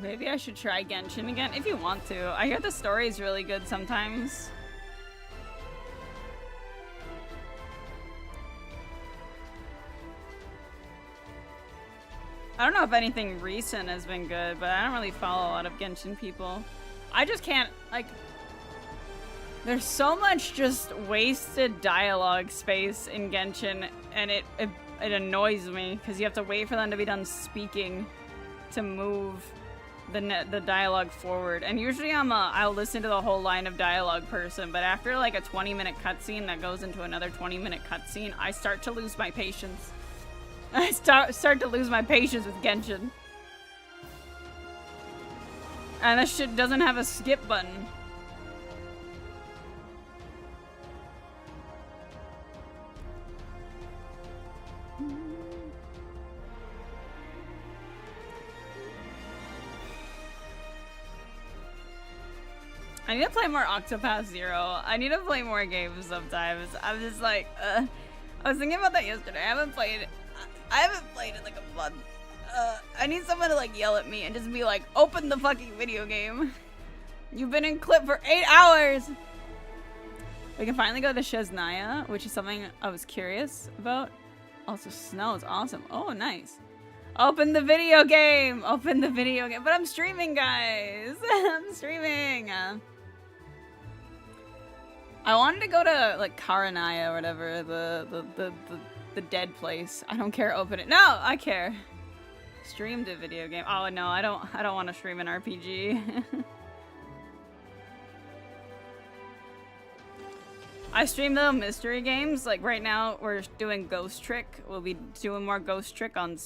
Speaker 1: Maybe I should try Genshin again, if you want to. I hear the story is really good sometimes. I don't know if anything recent has been good, but I don't really follow a lot of Genshin people. I just can't, like... There's so much just wasted dialogue space in Genshin, and it annoys me, because you have to wait for them to be done speaking to move the dialogue forward. And usually I'll listen to the whole line of dialogue person, but after like a 20-minute cutscene that goes into another 20-minute cutscene, I start to lose my patience. I start to lose my patience with Genshin. And this shit doesn't have a skip button. I need to play more Octopath Zero. I need to play more games sometimes. I'm just like, I was thinking about that yesterday. I haven't played it in like a month. I need someone to like yell at me and just be like, open the fucking video game. You've been in clip for 8 hours. We can finally go to Shesnaya, which is something I was curious about. Also, snow is awesome. Oh, nice. Open the video game. Open the video game. But I'm streaming, guys. I'm streaming. I wanted to go to like Karanaya or whatever, the dead place. I don't care. Open it. No, I care. Streamed a video game. Oh no, I don't want to stream an RPG. I stream the mystery games. Like right now, we're doing Ghost Trick. We'll be doing more Ghost Trick on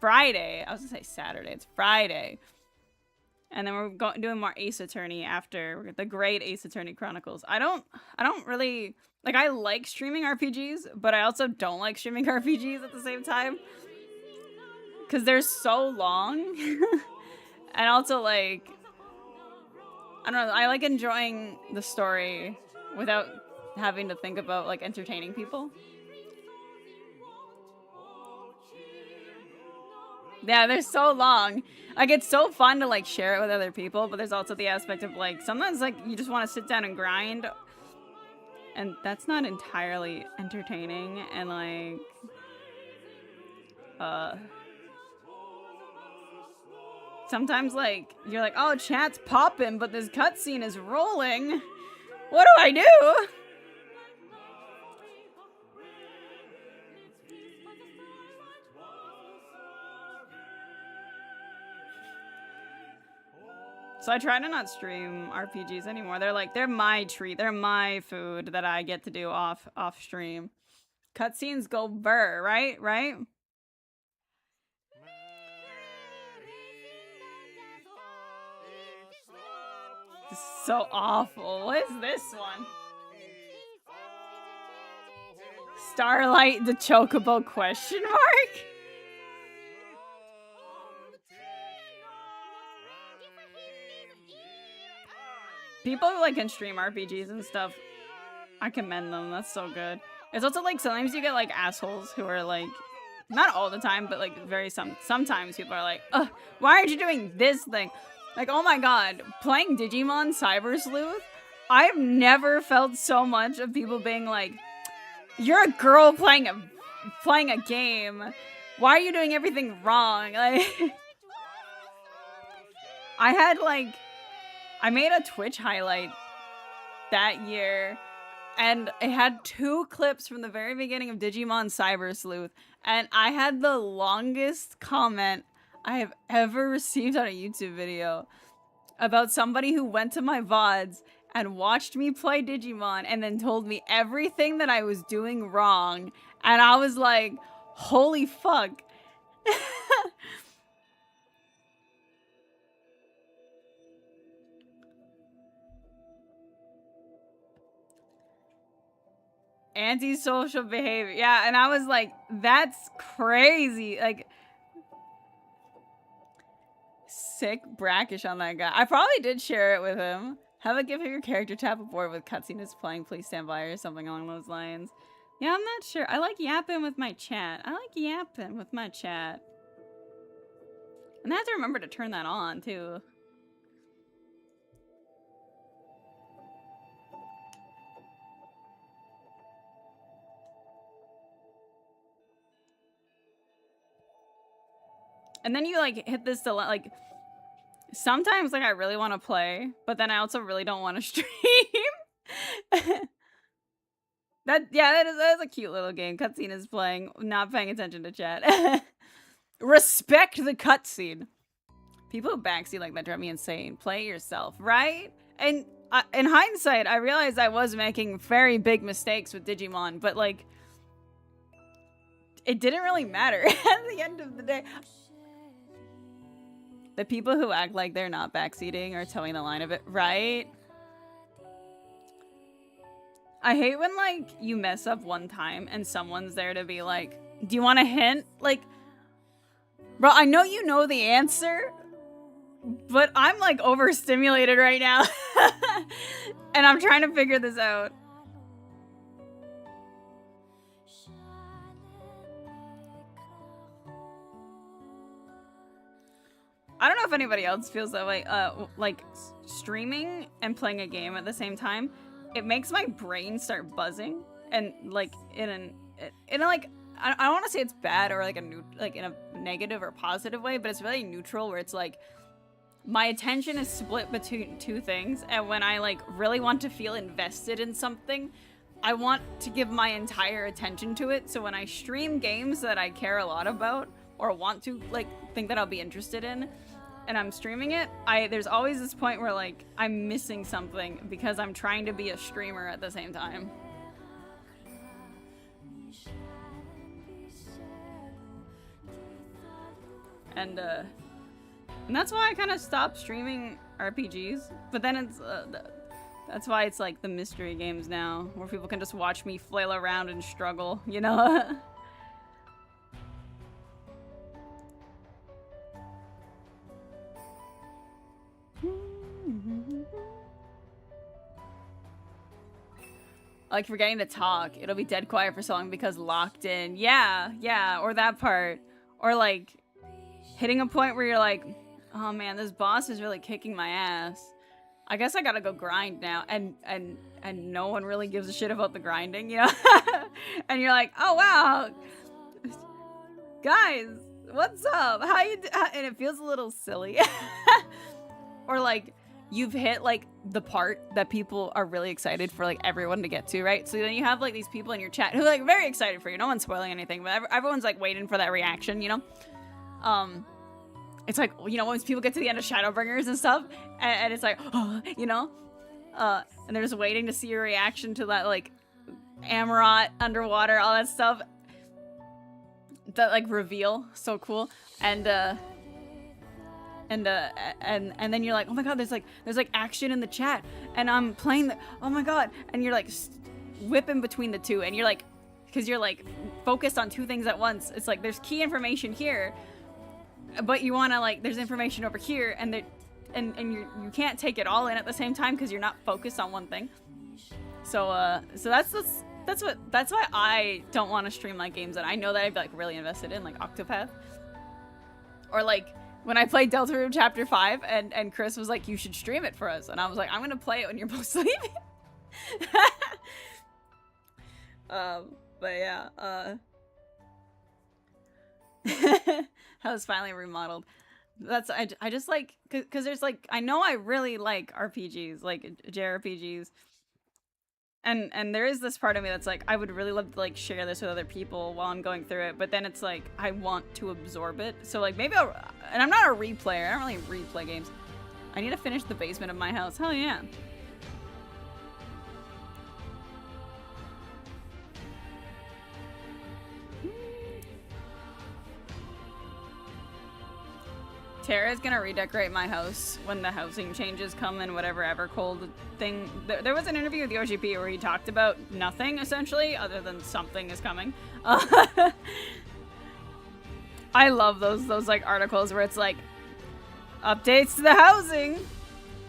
Speaker 1: Friday. I was gonna say Saturday. It's Friday. And then we're doing more Ace Attorney after the great Ace Attorney Chronicles. I don't really like. I like streaming RPGs, but I also don't like streaming RPGs at the same time because they're so long. And also like, I don't know. I like enjoying the story without having to think about like entertaining people. Yeah, they're so long. Like, it's so fun to, like, share it with other people, but there's also the aspect of, like, sometimes, like, you just want to sit down and grind, and that's not entirely entertaining, and, like, sometimes, like, you're like, oh, chat's popping, but this cutscene is rolling. What do I do? So I try to not stream RPGs anymore. They're my treat. They're my food that I get to do off stream. Cutscenes go burr, right? Right? This is so awful. What is this one? Starlight the Chocobo question mark? People who like can stream RPGs and stuff, I commend them. That's so good. It's also like sometimes you get like assholes who are like, not all the time, but like sometimes people are like, ugh, why aren't you doing this thing? Like, oh my god, playing Digimon Cyber Sleuth, I've never felt so much of people being like, you're a girl playing a game. Why are you doing everything wrong? Like, I made a Twitch highlight that year, and it had 2 clips from the very beginning of Digimon Cyber Sleuth, and I had the longest comment I have ever received on a YouTube video about somebody who went to my VODs and watched me play Digimon and then told me everything that I was doing wrong, and I was like, holy fuck. Antisocial behavior. Yeah, and I was like, that's crazy. Like, sick brackish on that guy. I probably did share it with him. Have a give your character tap aboard with cutscene is playing, please stand by, or something along those lines. Yeah, I'm not sure. I like yapping with my chat. And I have to remember to turn that on, too. And then you, like, hit this dilemma, like, sometimes, like, I really want to play, but then I also really don't want to stream. that is a cute little game. Cutscene is playing, not paying attention to chat. Respect the cutscene. People who backseat like that drive me insane. Play yourself, right? And in hindsight, I realized I was making very big mistakes with Digimon, but, like, it didn't really matter at the end of the day. The people who act like they're not backseating or towing the line of it, right? I hate when, like, you mess up one time and someone's there to be like, do you want a hint? Like, bro, I know you know the answer, but I'm, like, overstimulated right now. And I'm trying to figure this out. I don't know if anybody else feels that way. Like, streaming and playing a game at the same time, it makes my brain start buzzing, and like in a like, I don't want to say it's bad or like in a negative or positive way, but it's really neutral, where it's like my attention is split between 2 things, and when I like really want to feel invested in something, I want to give my entire attention to it. So when I stream games that I care a lot about or want to like think that I'll be interested in, and I'm streaming it, there's always this point where like I'm missing something because I'm trying to be a streamer at the same time. And that's why I kind of stopped streaming RPGs. But then it's that's why it's like the mystery games now, where people can just watch me flail around and struggle, you know? Like forgetting to talk. It'll be dead quiet for so long because locked in. Yeah, or that part. Or like hitting a point where you're like, oh man, this boss is really kicking my ass. I guess I gotta go grind now. And no one really gives a shit about the grinding, you know? And you're like, oh wow. Guys, what's up? How you and it feels a little silly. Or like you've hit like the part that people are really excited for like everyone to get to, right? So then you have like these people in your chat who are like very excited for you. No one's spoiling anything, but everyone's like waiting for that reaction, you know? It's like, you know, once people get to the end of Shadowbringers and stuff, and it's like, oh, you know? And they're just waiting to see your reaction to that like Amarot underwater, all that stuff. That like reveal, so cool. And then you're like, oh my god, there's like action in the chat, and I'm playing the, oh my god, and you're like whipping between the two, and you're like, because you're like focused on 2 things at once. It's like there's key information here, but you want to like, there's information over here, and and you can't take it all in at the same time because you're not focused on one thing. So that's why I don't want to stream like games that I know that I'd be like really invested in, like Octopath. Or like when I played Deltarune Chapter 5 and Chris was like, you should stream it for us. And I was like, I'm gonna play it when you're both sleeping. But yeah, house finally remodeled. That's I just like because there's like I know I really like RPGs, like JRPGs. And there is this part of me that's like, I would really love to like share this with other people while I'm going through it, but then it's like, I want to absorb it. So like maybe and I'm not a replayer, I don't really replay games. I need to finish the basement of my house, hell yeah. Tara's gonna redecorate my house when the housing changes come in whatever Evercold thing. There was an interview with the OGP where he talked about nothing, essentially, other than something is coming. I love those like articles where it's like, updates to the housing.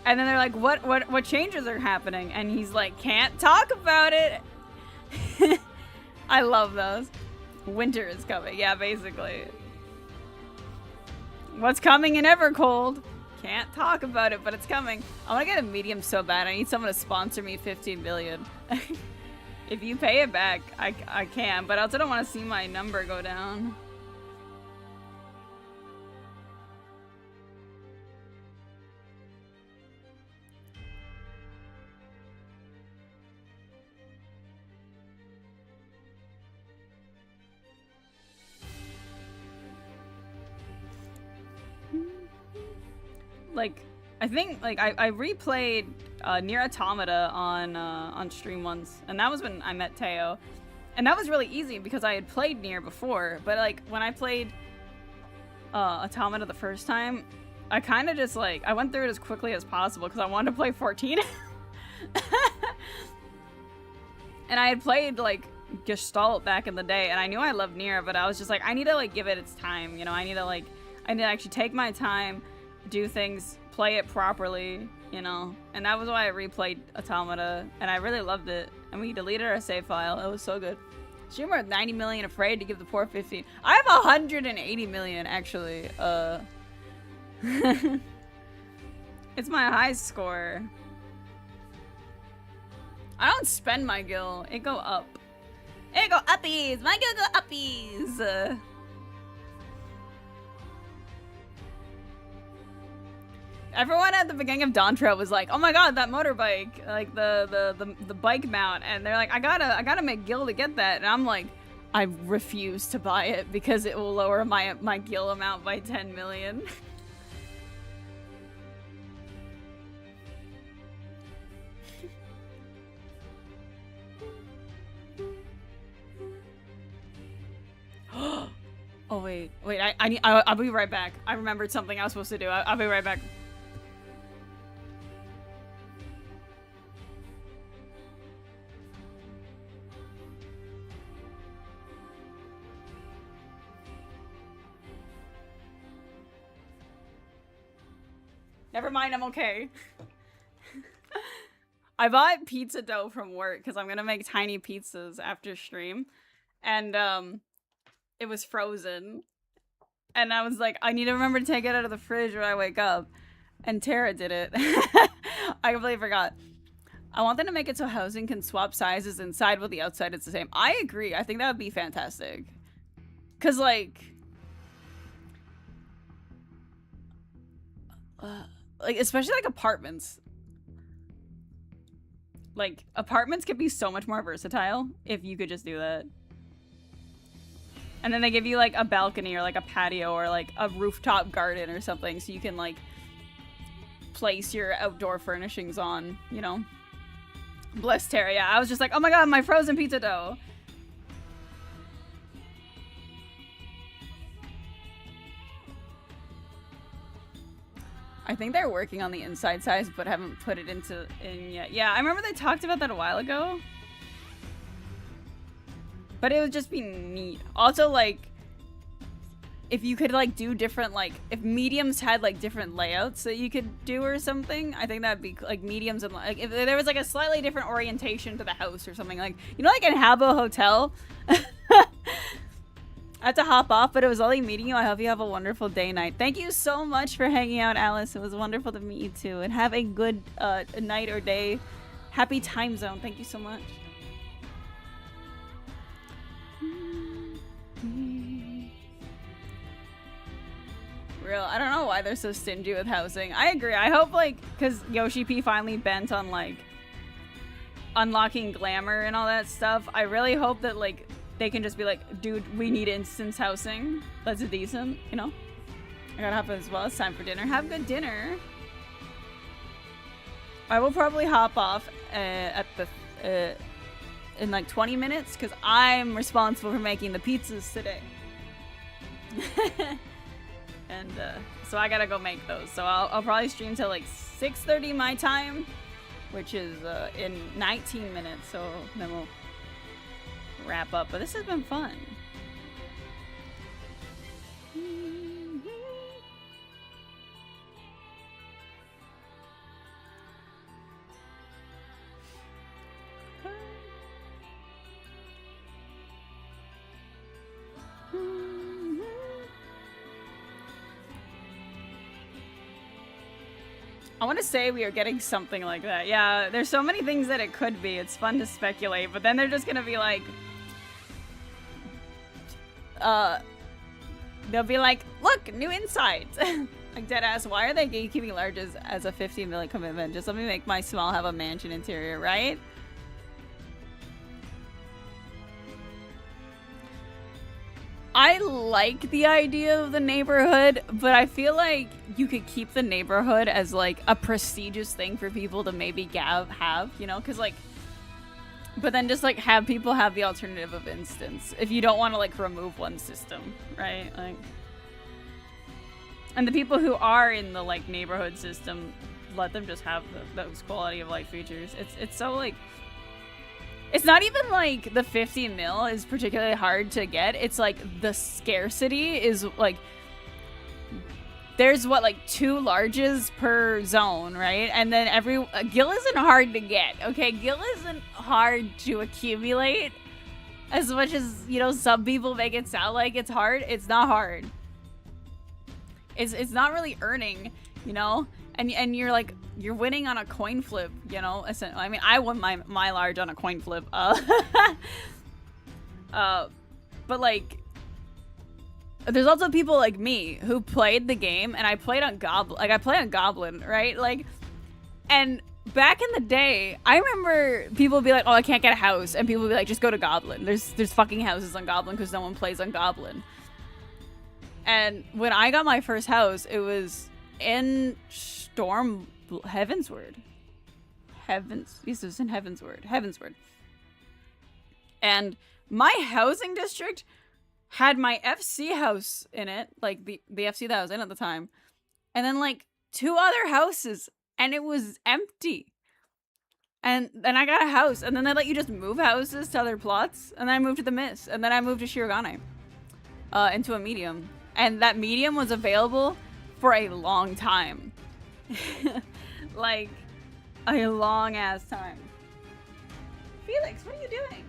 Speaker 1: And then they're like, what changes are happening? And he's like, can't talk about it. I love those. Winter is coming, yeah, basically. What's coming in Evercold? Can't talk about it, but it's coming. I want to get a medium so bad. I need someone to sponsor me 15 billion. If you pay it back, I can, but I also don't want to see my number go down. Like, I think, like, I replayed Nier Automata on stream once, and that was when I met Teo. And that was really easy because I had played Nier before, but, like, when I played Automata the first time, I kind of just, like, I went through it as quickly as possible because I wanted to play 14. And I had played, like, Gestalt back in the day, and I knew I loved Nier, but I was just like, I need to, like, give it its time, you know? I need to actually take my time, do things, play it properly, you know? And that was why I replayed Automata, and I really loved it. And we deleted our save file. It was so good. Streamer with 90 million afraid to give the poor 15. I have 180 million, actually. It's my high score. I don't spend my gil. It go up. It go uppies. My gil go uppies. Everyone at the beginning of Dawntrail was like, "Oh my god, that motorbike, like the bike mount," and they're like, "I gotta make gil to get that," and I'm like, I refuse to buy it because it will lower my gil amount by 10 million. Oh wait, I'll be right back. I remembered something I was supposed to do. I'll be right back. Never mind, I'm okay. I bought pizza dough from work because I'm gonna make tiny pizzas after stream. And it was frozen. And I was like, I need to remember to take it out of the fridge when I wake up. And Tara did it. I completely forgot. I want them to make it so housing can swap sizes inside while the outside is the same. I agree. I think that would be fantastic. Cause like especially like apartments. Like apartments could be so much more versatile if you could just do that. And then they give you like a balcony or like a patio or like a rooftop garden or something so you can like place your outdoor furnishings on, you know? Bless Tara, yeah. I was just like, oh my god, my frozen pizza dough. I think they're working on the inside size but haven't put it in yet. Yeah, I remember they talked about that a while ago. But it would just be neat. Also, like, if you could like do different, like if mediums had like different layouts that you could do or something, I think that'd be like mediums and like if there was like a slightly different orientation to the house or something, like, you know, like in Habbo Hotel. I have to hop off, but it was lovely meeting you. I hope you have a wonderful day night. Thank you so much for hanging out, Alice. It was wonderful to meet you too, and have a good night or day. Happy time zone. Thank you so much. Real, I don't know why they're so stingy with housing. I agree. I hope, like, because Yoshi P finally bent on, like, unlocking glamour and all that stuff. I really hope that, like, they can just be like, dude, we need instance housing. That's a decent, you know? I gotta hop as well. It's time for dinner. Have good dinner. I will probably hop off at the in like 20 minutes because I'm responsible for making the pizzas today. And so I gotta go make those. So I'll probably stream till like 6:30 my time, which is in 19 minutes. So then we'll wrap up. But this has been fun. I want to say we are getting something like that. Yeah, there's so many things that it could be. It's fun to speculate, but then they're just gonna be like, they'll be like, look, new insights. Like, deadass, why are they gatekeeping large as a 15 million commitment? Just let me make my small have a mansion interior, right? I like the idea of the neighborhood, but I feel like you could keep the neighborhood as like a prestigious thing for people to maybe have, you know, because like, but then just like have people have the alternative of instance if you don't want to like remove one system, right? Like, and the people who are in the like neighborhood system, let them just have those quality of life features. It's so like. It's not even like the 50 mil is particularly hard to get. It's like the scarcity is like, there's what, like 2 larges per zone, right? And then Gil isn't hard to get, okay? Gil isn't hard to accumulate as much as, you know, some people make it sound like it's hard. It's not hard. It's not really earning, you know? And you're like, you're winning on a coin flip, you know? I mean, I won my large on a coin flip. But like, there's also people like me who played the game, and I played on Goblin. Like, I played on Goblin, right? Like, and back in the day, I remember people would be like, oh, I can't get a house. And people would be like, just go to Goblin. There's fucking houses on Goblin because no one plays on Goblin. And when I got my first house, it was in Heavensward. Yes, it was in Heavensward. And my housing district had my FC house in it, like the FC that I was in at the time, and then like 2 other houses, and it was empty. And then I got a house, and then they let you just move houses to other plots, and then I moved to the Mist, and then I moved to Shirogane, into a medium, and that medium was available for a long time. Like, a long ass time. Felix, what are you doing?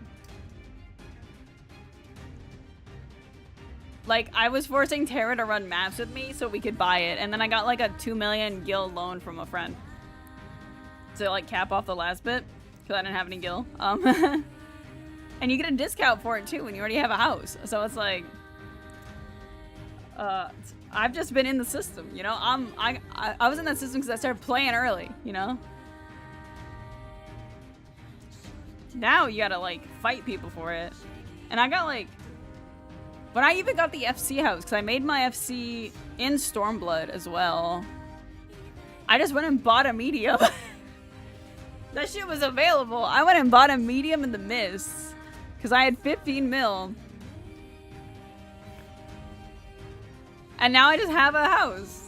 Speaker 1: Like, I was forcing Tara to run maps with me so we could buy it, and then I got like a 2 million gil loan from a friend to like cap off the last bit because I didn't have any gil. And you get a discount for it too when you already have a house. So it's like, I've just been in the system, you know. I was in that system because I started playing early, you know. Now you gotta like fight people for it, and I got like, when I even got the FC house because I made my FC in Stormblood as well. I just went and bought a medium. That shit was available. I went and bought a medium in the Mist because I had 15 mil. And now I just have a house.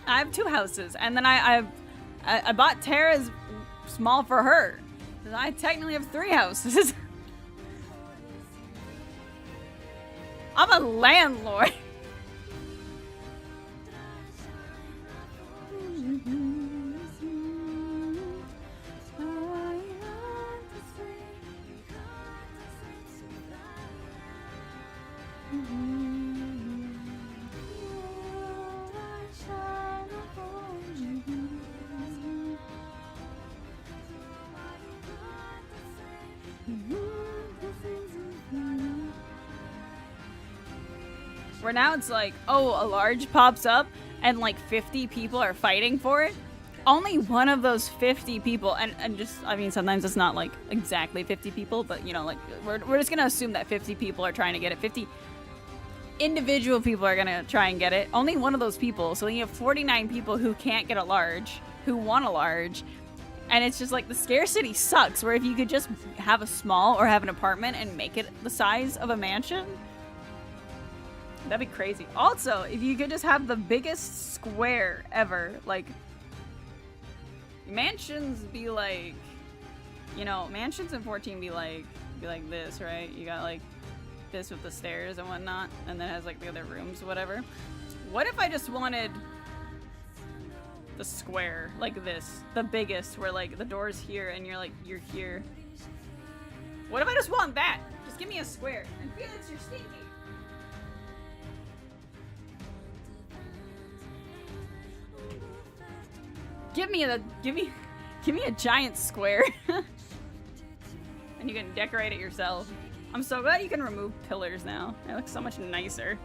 Speaker 1: I have 2 houses. And then I bought Tara's small for her. I technically have 3 houses. I'm a landlord. Where now it's like, oh, a large pops up and like 50 people are fighting for it. Only one of those 50 people, and just, I mean, sometimes it's not like exactly 50 people, but you know, like we're just gonna assume that 50 people are trying to get it. 50 individual people are gonna try and get it. Only one of those people. So you have 49 people who can't get a large, who want a large. And it's just like the scarcity sucks, where if you could just have a small or have an apartment and make it the size of a mansion, that'd be crazy. Also, if you could just have the biggest square ever, like mansions be like, you know, mansions in 14 be like this, right? You got like this with the stairs and whatnot, and then it has like the other rooms, whatever. What if I just wanted the square like this, the biggest, where like the door's here and you're here? What if I just want that? Just give me a square. And Felix, you're sneaky. Give me a giant square. And you can decorate it yourself. I'm so glad you can remove pillars now. It looks so much nicer.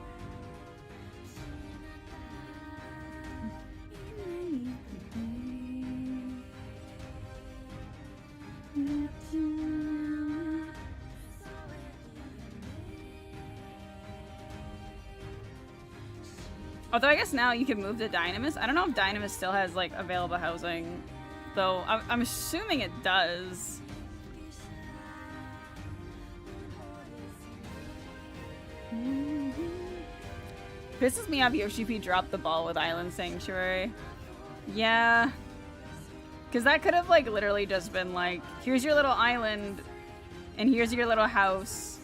Speaker 1: Although I guess now you can move to Dynamis. I don't know if Dynamis still has like available housing, though. I'm assuming it does. Pisses me off Yoshi P dropped the ball with Island Sanctuary. Yeah. Because that could have like literally just been like, here's your little island and here's your little house.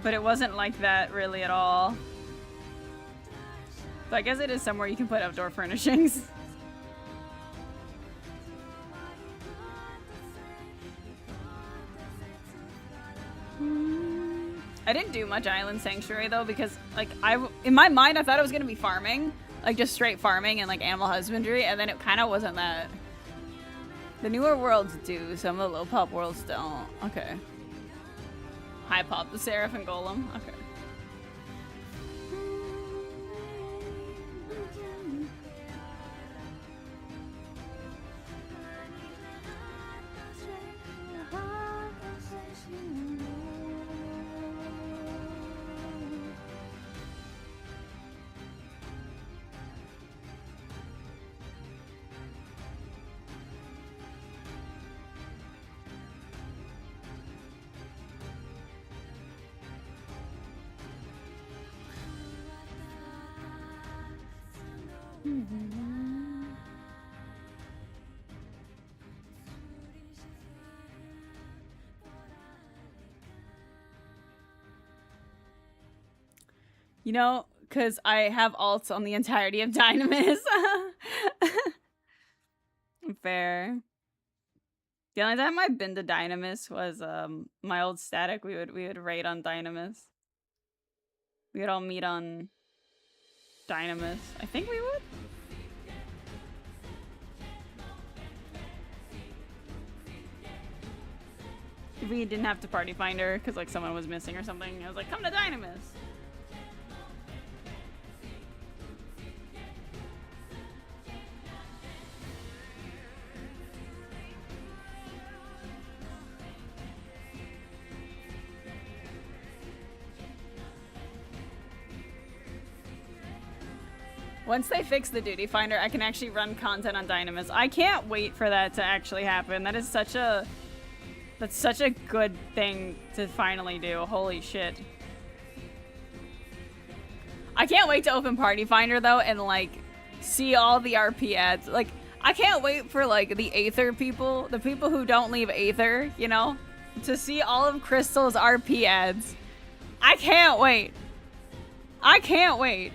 Speaker 1: But it wasn't like that really at all. So I guess it is somewhere you can put outdoor furnishings. I didn't do much Island Sanctuary though, because like in my mind I thought it was gonna be farming, like just straight farming and like animal husbandry, and then it kind of wasn't that. The newer worlds do, some of the low pop worlds don't. Okay. High pop the Seraph and Golem. Okay. You know, because I have alts on the entirety of Dynamis. Fair. The only time I've been to Dynamis was my old static. We would raid on Dynamis. We would all meet on Dynamis. I think we would. We didn't have to party find her because like someone was missing or something. I was like, come to Dynamis. Once they fix the duty finder, I can actually run content on Dynamis. I can't wait for that to actually happen. That is such a... That's such a good thing to finally do. Holy shit. I can't wait to open Party Finder, though, and, like, see all the RP ads. Like, I can't wait for, like, the Aether people, the people who don't leave Aether, you know? To see all of Crystal's RP ads. I can't wait. I can't wait.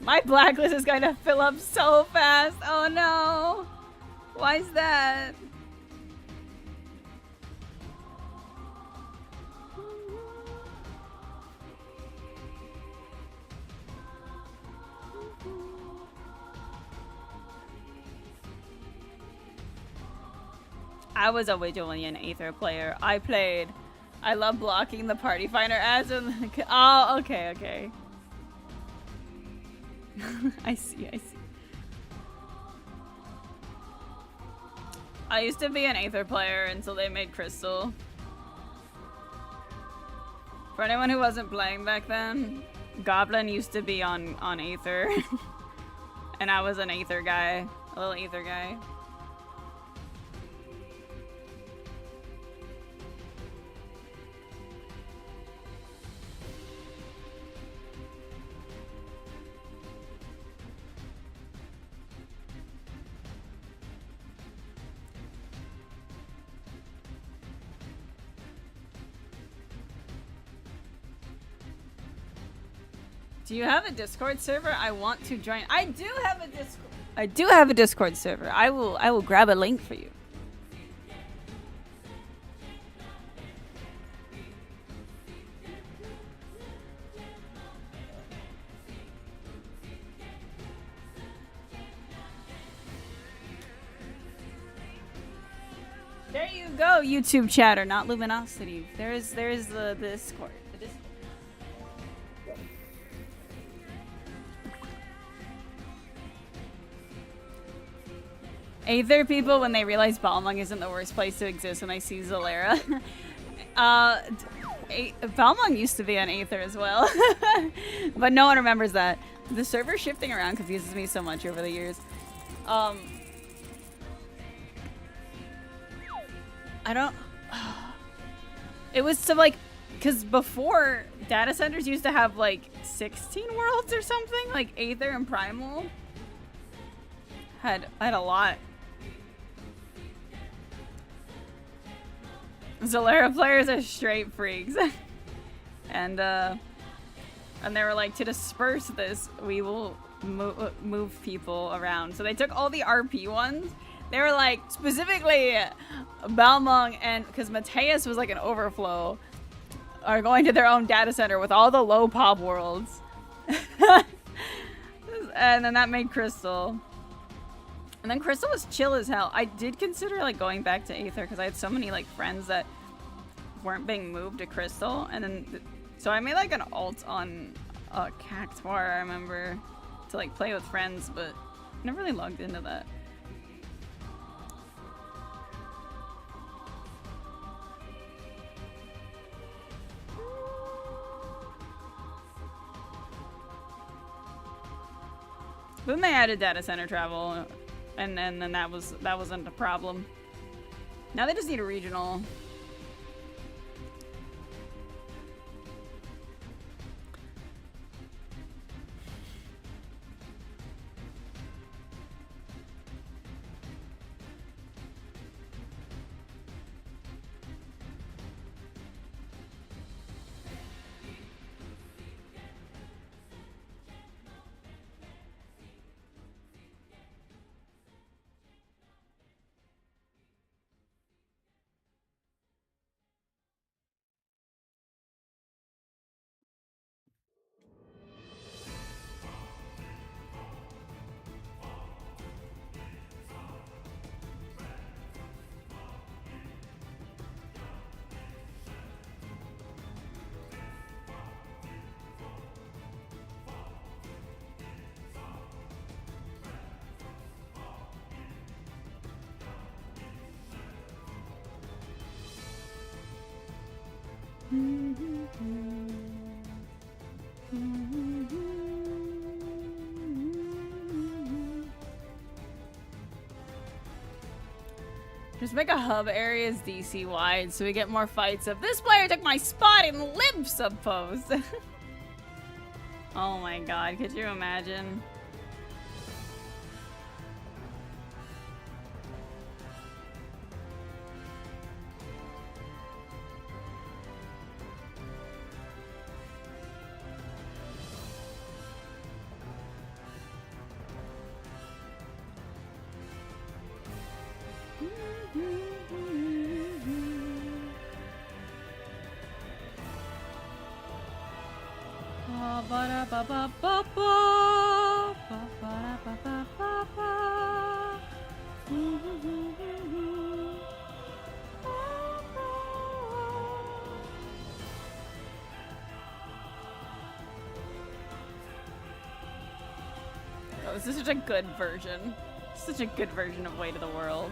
Speaker 1: My blacklist is going to fill up so fast. Oh no. Why is that? I was originally an Aether player. I love blocking the party finder ads and oh, okay, okay. I see. I used to be an Aether player until they made Crystal. For anyone who wasn't playing back then, Goblin used to be on Aether. And I was an Aether guy, a little Aether guy. Do you have a Discord server? I want to join. I do have a Discord. I do have a Discord server. I will grab a link for you. There you go, YouTube chatter, not Luminosity. There's the Discord. Aether people, when they realize Balmung isn't the worst place to exist when they see Zalera. Balmung used to be on Aether as well. But no one remembers that. The server shifting around confuses me so much over the years. I don't... It was to like... Because before, data centers used to have like 16 worlds or something. Like Aether and Primal had a lot. Zalera players are straight freaks. And they were like, to disperse this, we will move people around. So they took all the RP ones. They were like, specifically Balmung and, because Mateus was like an overflow, are going to their own data center with all the low pop worlds. And then that made Crystal. And then Crystal was chill as hell. I did consider like going back to Aether because I had so many like friends that weren't being moved to Crystal, and then so I made like an alt on Cactuar, I remember, to like play with friends, but never really logged into that. Then they added data center travel. And then that wasn't a problem. Now they just need a regional. Just make a hub areas DC wide so we get more fights of this player took my spot in lip sub pose. Oh my god, could you imagine? Oh, this is such a good version. Such a good version of Way to the World.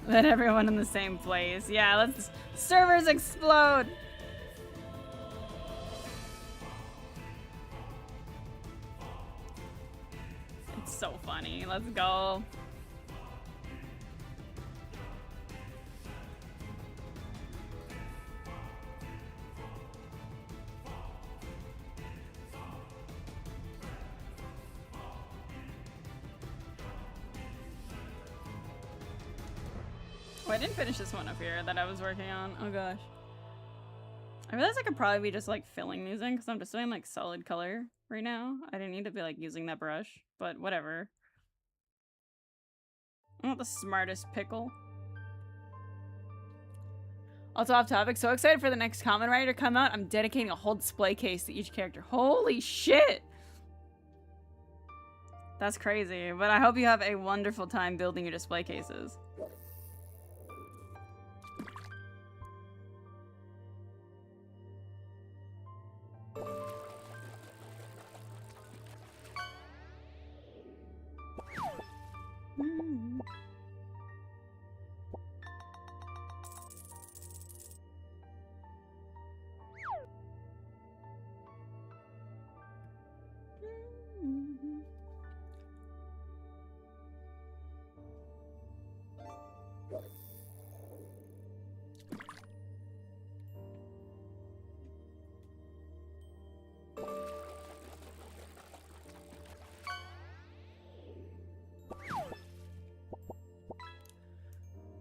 Speaker 1: Let everyone in the same place. Yeah, let's servers explode. It's so funny. Let's go. Oh, I didn't finish this one up here that I was working on. Oh gosh. I realized I could probably be just like filling these in because I'm just doing like solid color right now. I didn't need to be like using that brush, but whatever. I'm not the smartest pickle. Also off topic, so excited for the next Kamen Rider to come out. I'm dedicating a whole display case to each character. Holy shit! That's crazy, but I hope you have a wonderful time building your display cases.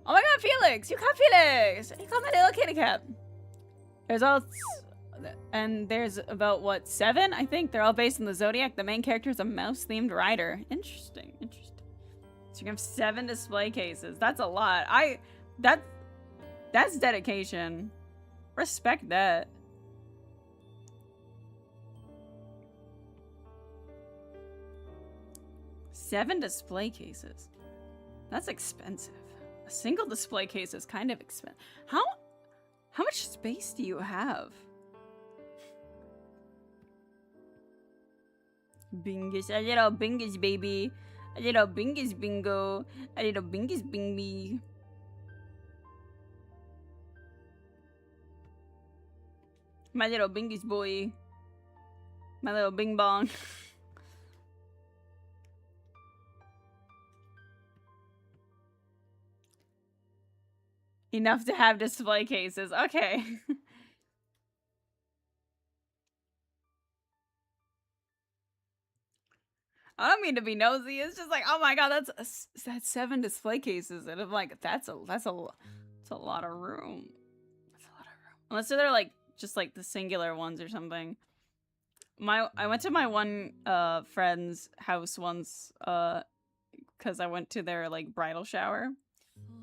Speaker 1: Oh my god, Felix! You caught Felix! You caught my little kitty cat. There's all... And there's about, what, 7? I think they're all based on the Zodiac. The main character is a mouse-themed rider. Interesting, interesting. So you can have 7 display cases. That's a lot. That's dedication. Respect that. Seven display cases. That's expensive. A single display case is kind of expensive. How much space do you have? Bingus, a little bingus baby. A little bingus bingo. A little bingus bingy. My little bingus boy. My little bing bong. Enough to have display cases. Okay. I don't mean to be nosy. It's just like, oh my god, that's 7 display cases, and I'm like, that's a lot of room. That's a lot of room. Unless they're like just like the singular ones or something. I went to my one friend's house once because I went to their like bridal shower,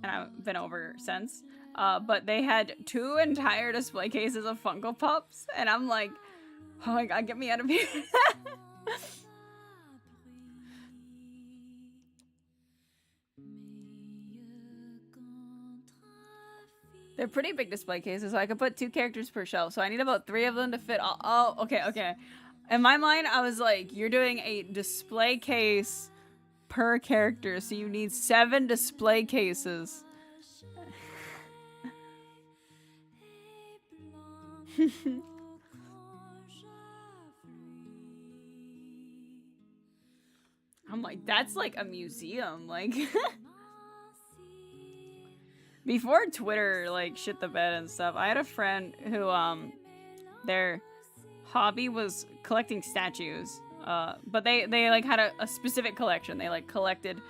Speaker 1: and I've been over since. But they had 2 entire display cases of Funko Pops, and I'm like, oh my god, get me out of here. They're pretty big display cases, so I could put 2 characters per shelf. So I need about 3 of them to fit all. Oh, okay. In my mind, I was like, you're doing a display case per character, so you need 7 display cases. I'm like, that's like a museum. Like, before Twitter like shit the bed and stuff, I had a friend who their hobby was collecting statues. But they like had a specific collection. They like collected,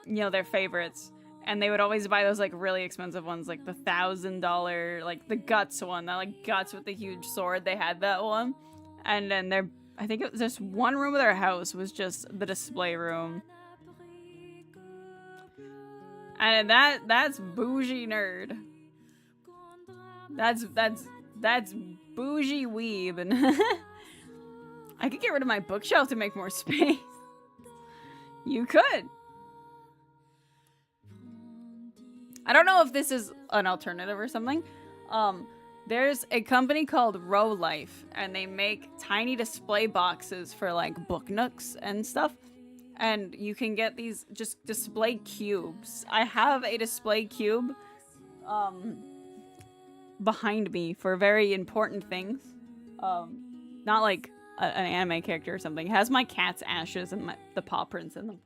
Speaker 1: you know, their favorites. And they would always buy those like really expensive ones, like the $1,000, like the Guts one, that like Guts with the huge sword. They had that one. And then I think it was just one room of their house was just the display room. And that's bougie nerd. That's bougie weeb. And I could get rid of my bookshelf to make more space. You could. I don't know if this is an alternative or something. There's a company called Row Life, and they make tiny display boxes for like book nooks and stuff. And you can get these just display cubes. I have a display cube behind me for very important things. Not like an anime character or something. It has my cat's ashes and the paw prints in them.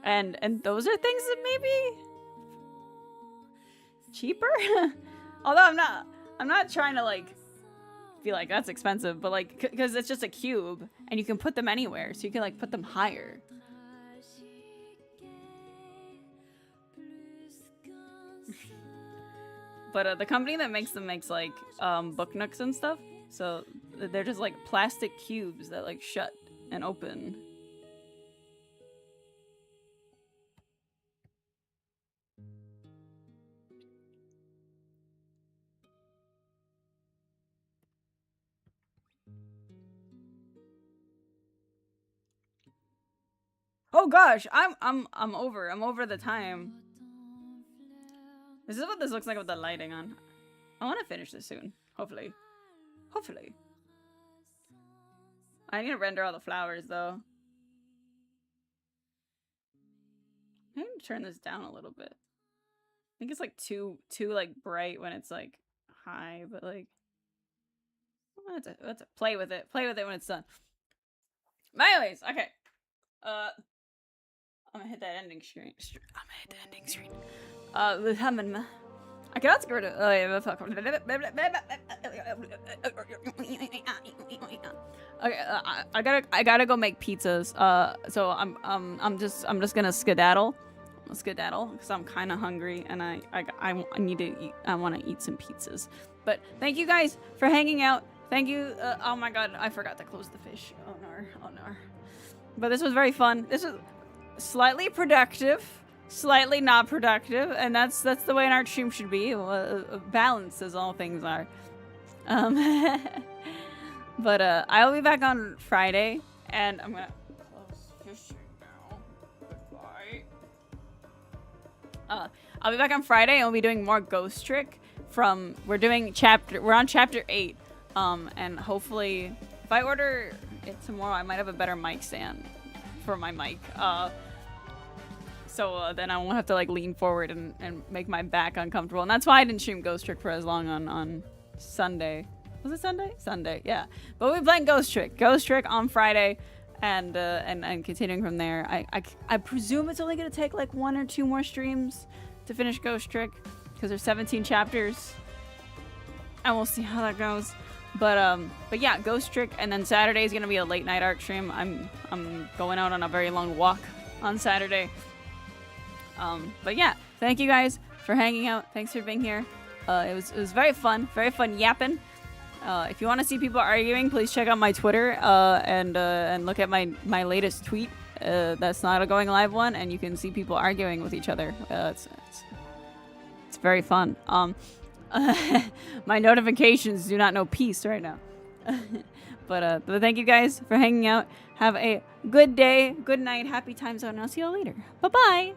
Speaker 1: And those are things that maybe cheaper. Although I'm not trying to like be like that's expensive, but like because it's just a cube and you can put them anywhere, so you can like put them higher. But the company that makes them makes like book nooks and stuff, so they're just like plastic cubes that like shut and open. Oh gosh, I'm over the time. This is what this looks like with the lighting on. I want to finish this soon. Hopefully. Hopefully. I need to render all the flowers though. I need to turn this down a little bit. I think it's like too like bright when it's like high, but like let's play with it. Play with it when it's done. But anyways, okay. I'm gonna hit that ending screen. I cannot get rid of. Okay, I gotta go make pizzas. So I'm just gonna skedaddle. Because I'm kind of hungry and I need to eat. I want to eat some pizzas. But thank you guys for hanging out. Thank you. Oh my god, I forgot to close the fish. Oh no. But this was very fun. This was slightly productive, slightly not productive, and that's the way an art stream should be. Balance, as all things are. But I'll be back on Friday, and I'm gonna close this now. Goodbye. I'll be back on Friday, and we'll be doing more Ghost Trick. We're on chapter 8, and hopefully, if I order it tomorrow, I might have a better mic stand for my mic. So then I won't have to like lean forward and make my back uncomfortable. And that's why I didn't stream Ghost Trick for as long on Sunday. Was it Sunday? Sunday, yeah. But we're playing Ghost Trick on Friday, and continuing from there. I presume it's only gonna take like 1 or 2 more streams to finish Ghost Trick because there's 17 chapters, and we'll see how that goes. But yeah, Ghost Trick, and then Saturday is gonna be a late night art stream. I'm going out on a very long walk on Saturday. But yeah, thank you guys for hanging out. Thanks for being here. It was very fun yapping. If you want to see people arguing, please check out my Twitter and look at my latest tweet. That's not a going live one, and you can see people arguing with each other. It's very fun. My notifications do not know peace right now. But thank you guys for hanging out. Have a good day, good night, happy time zone, and I'll see you all later. Bye-bye.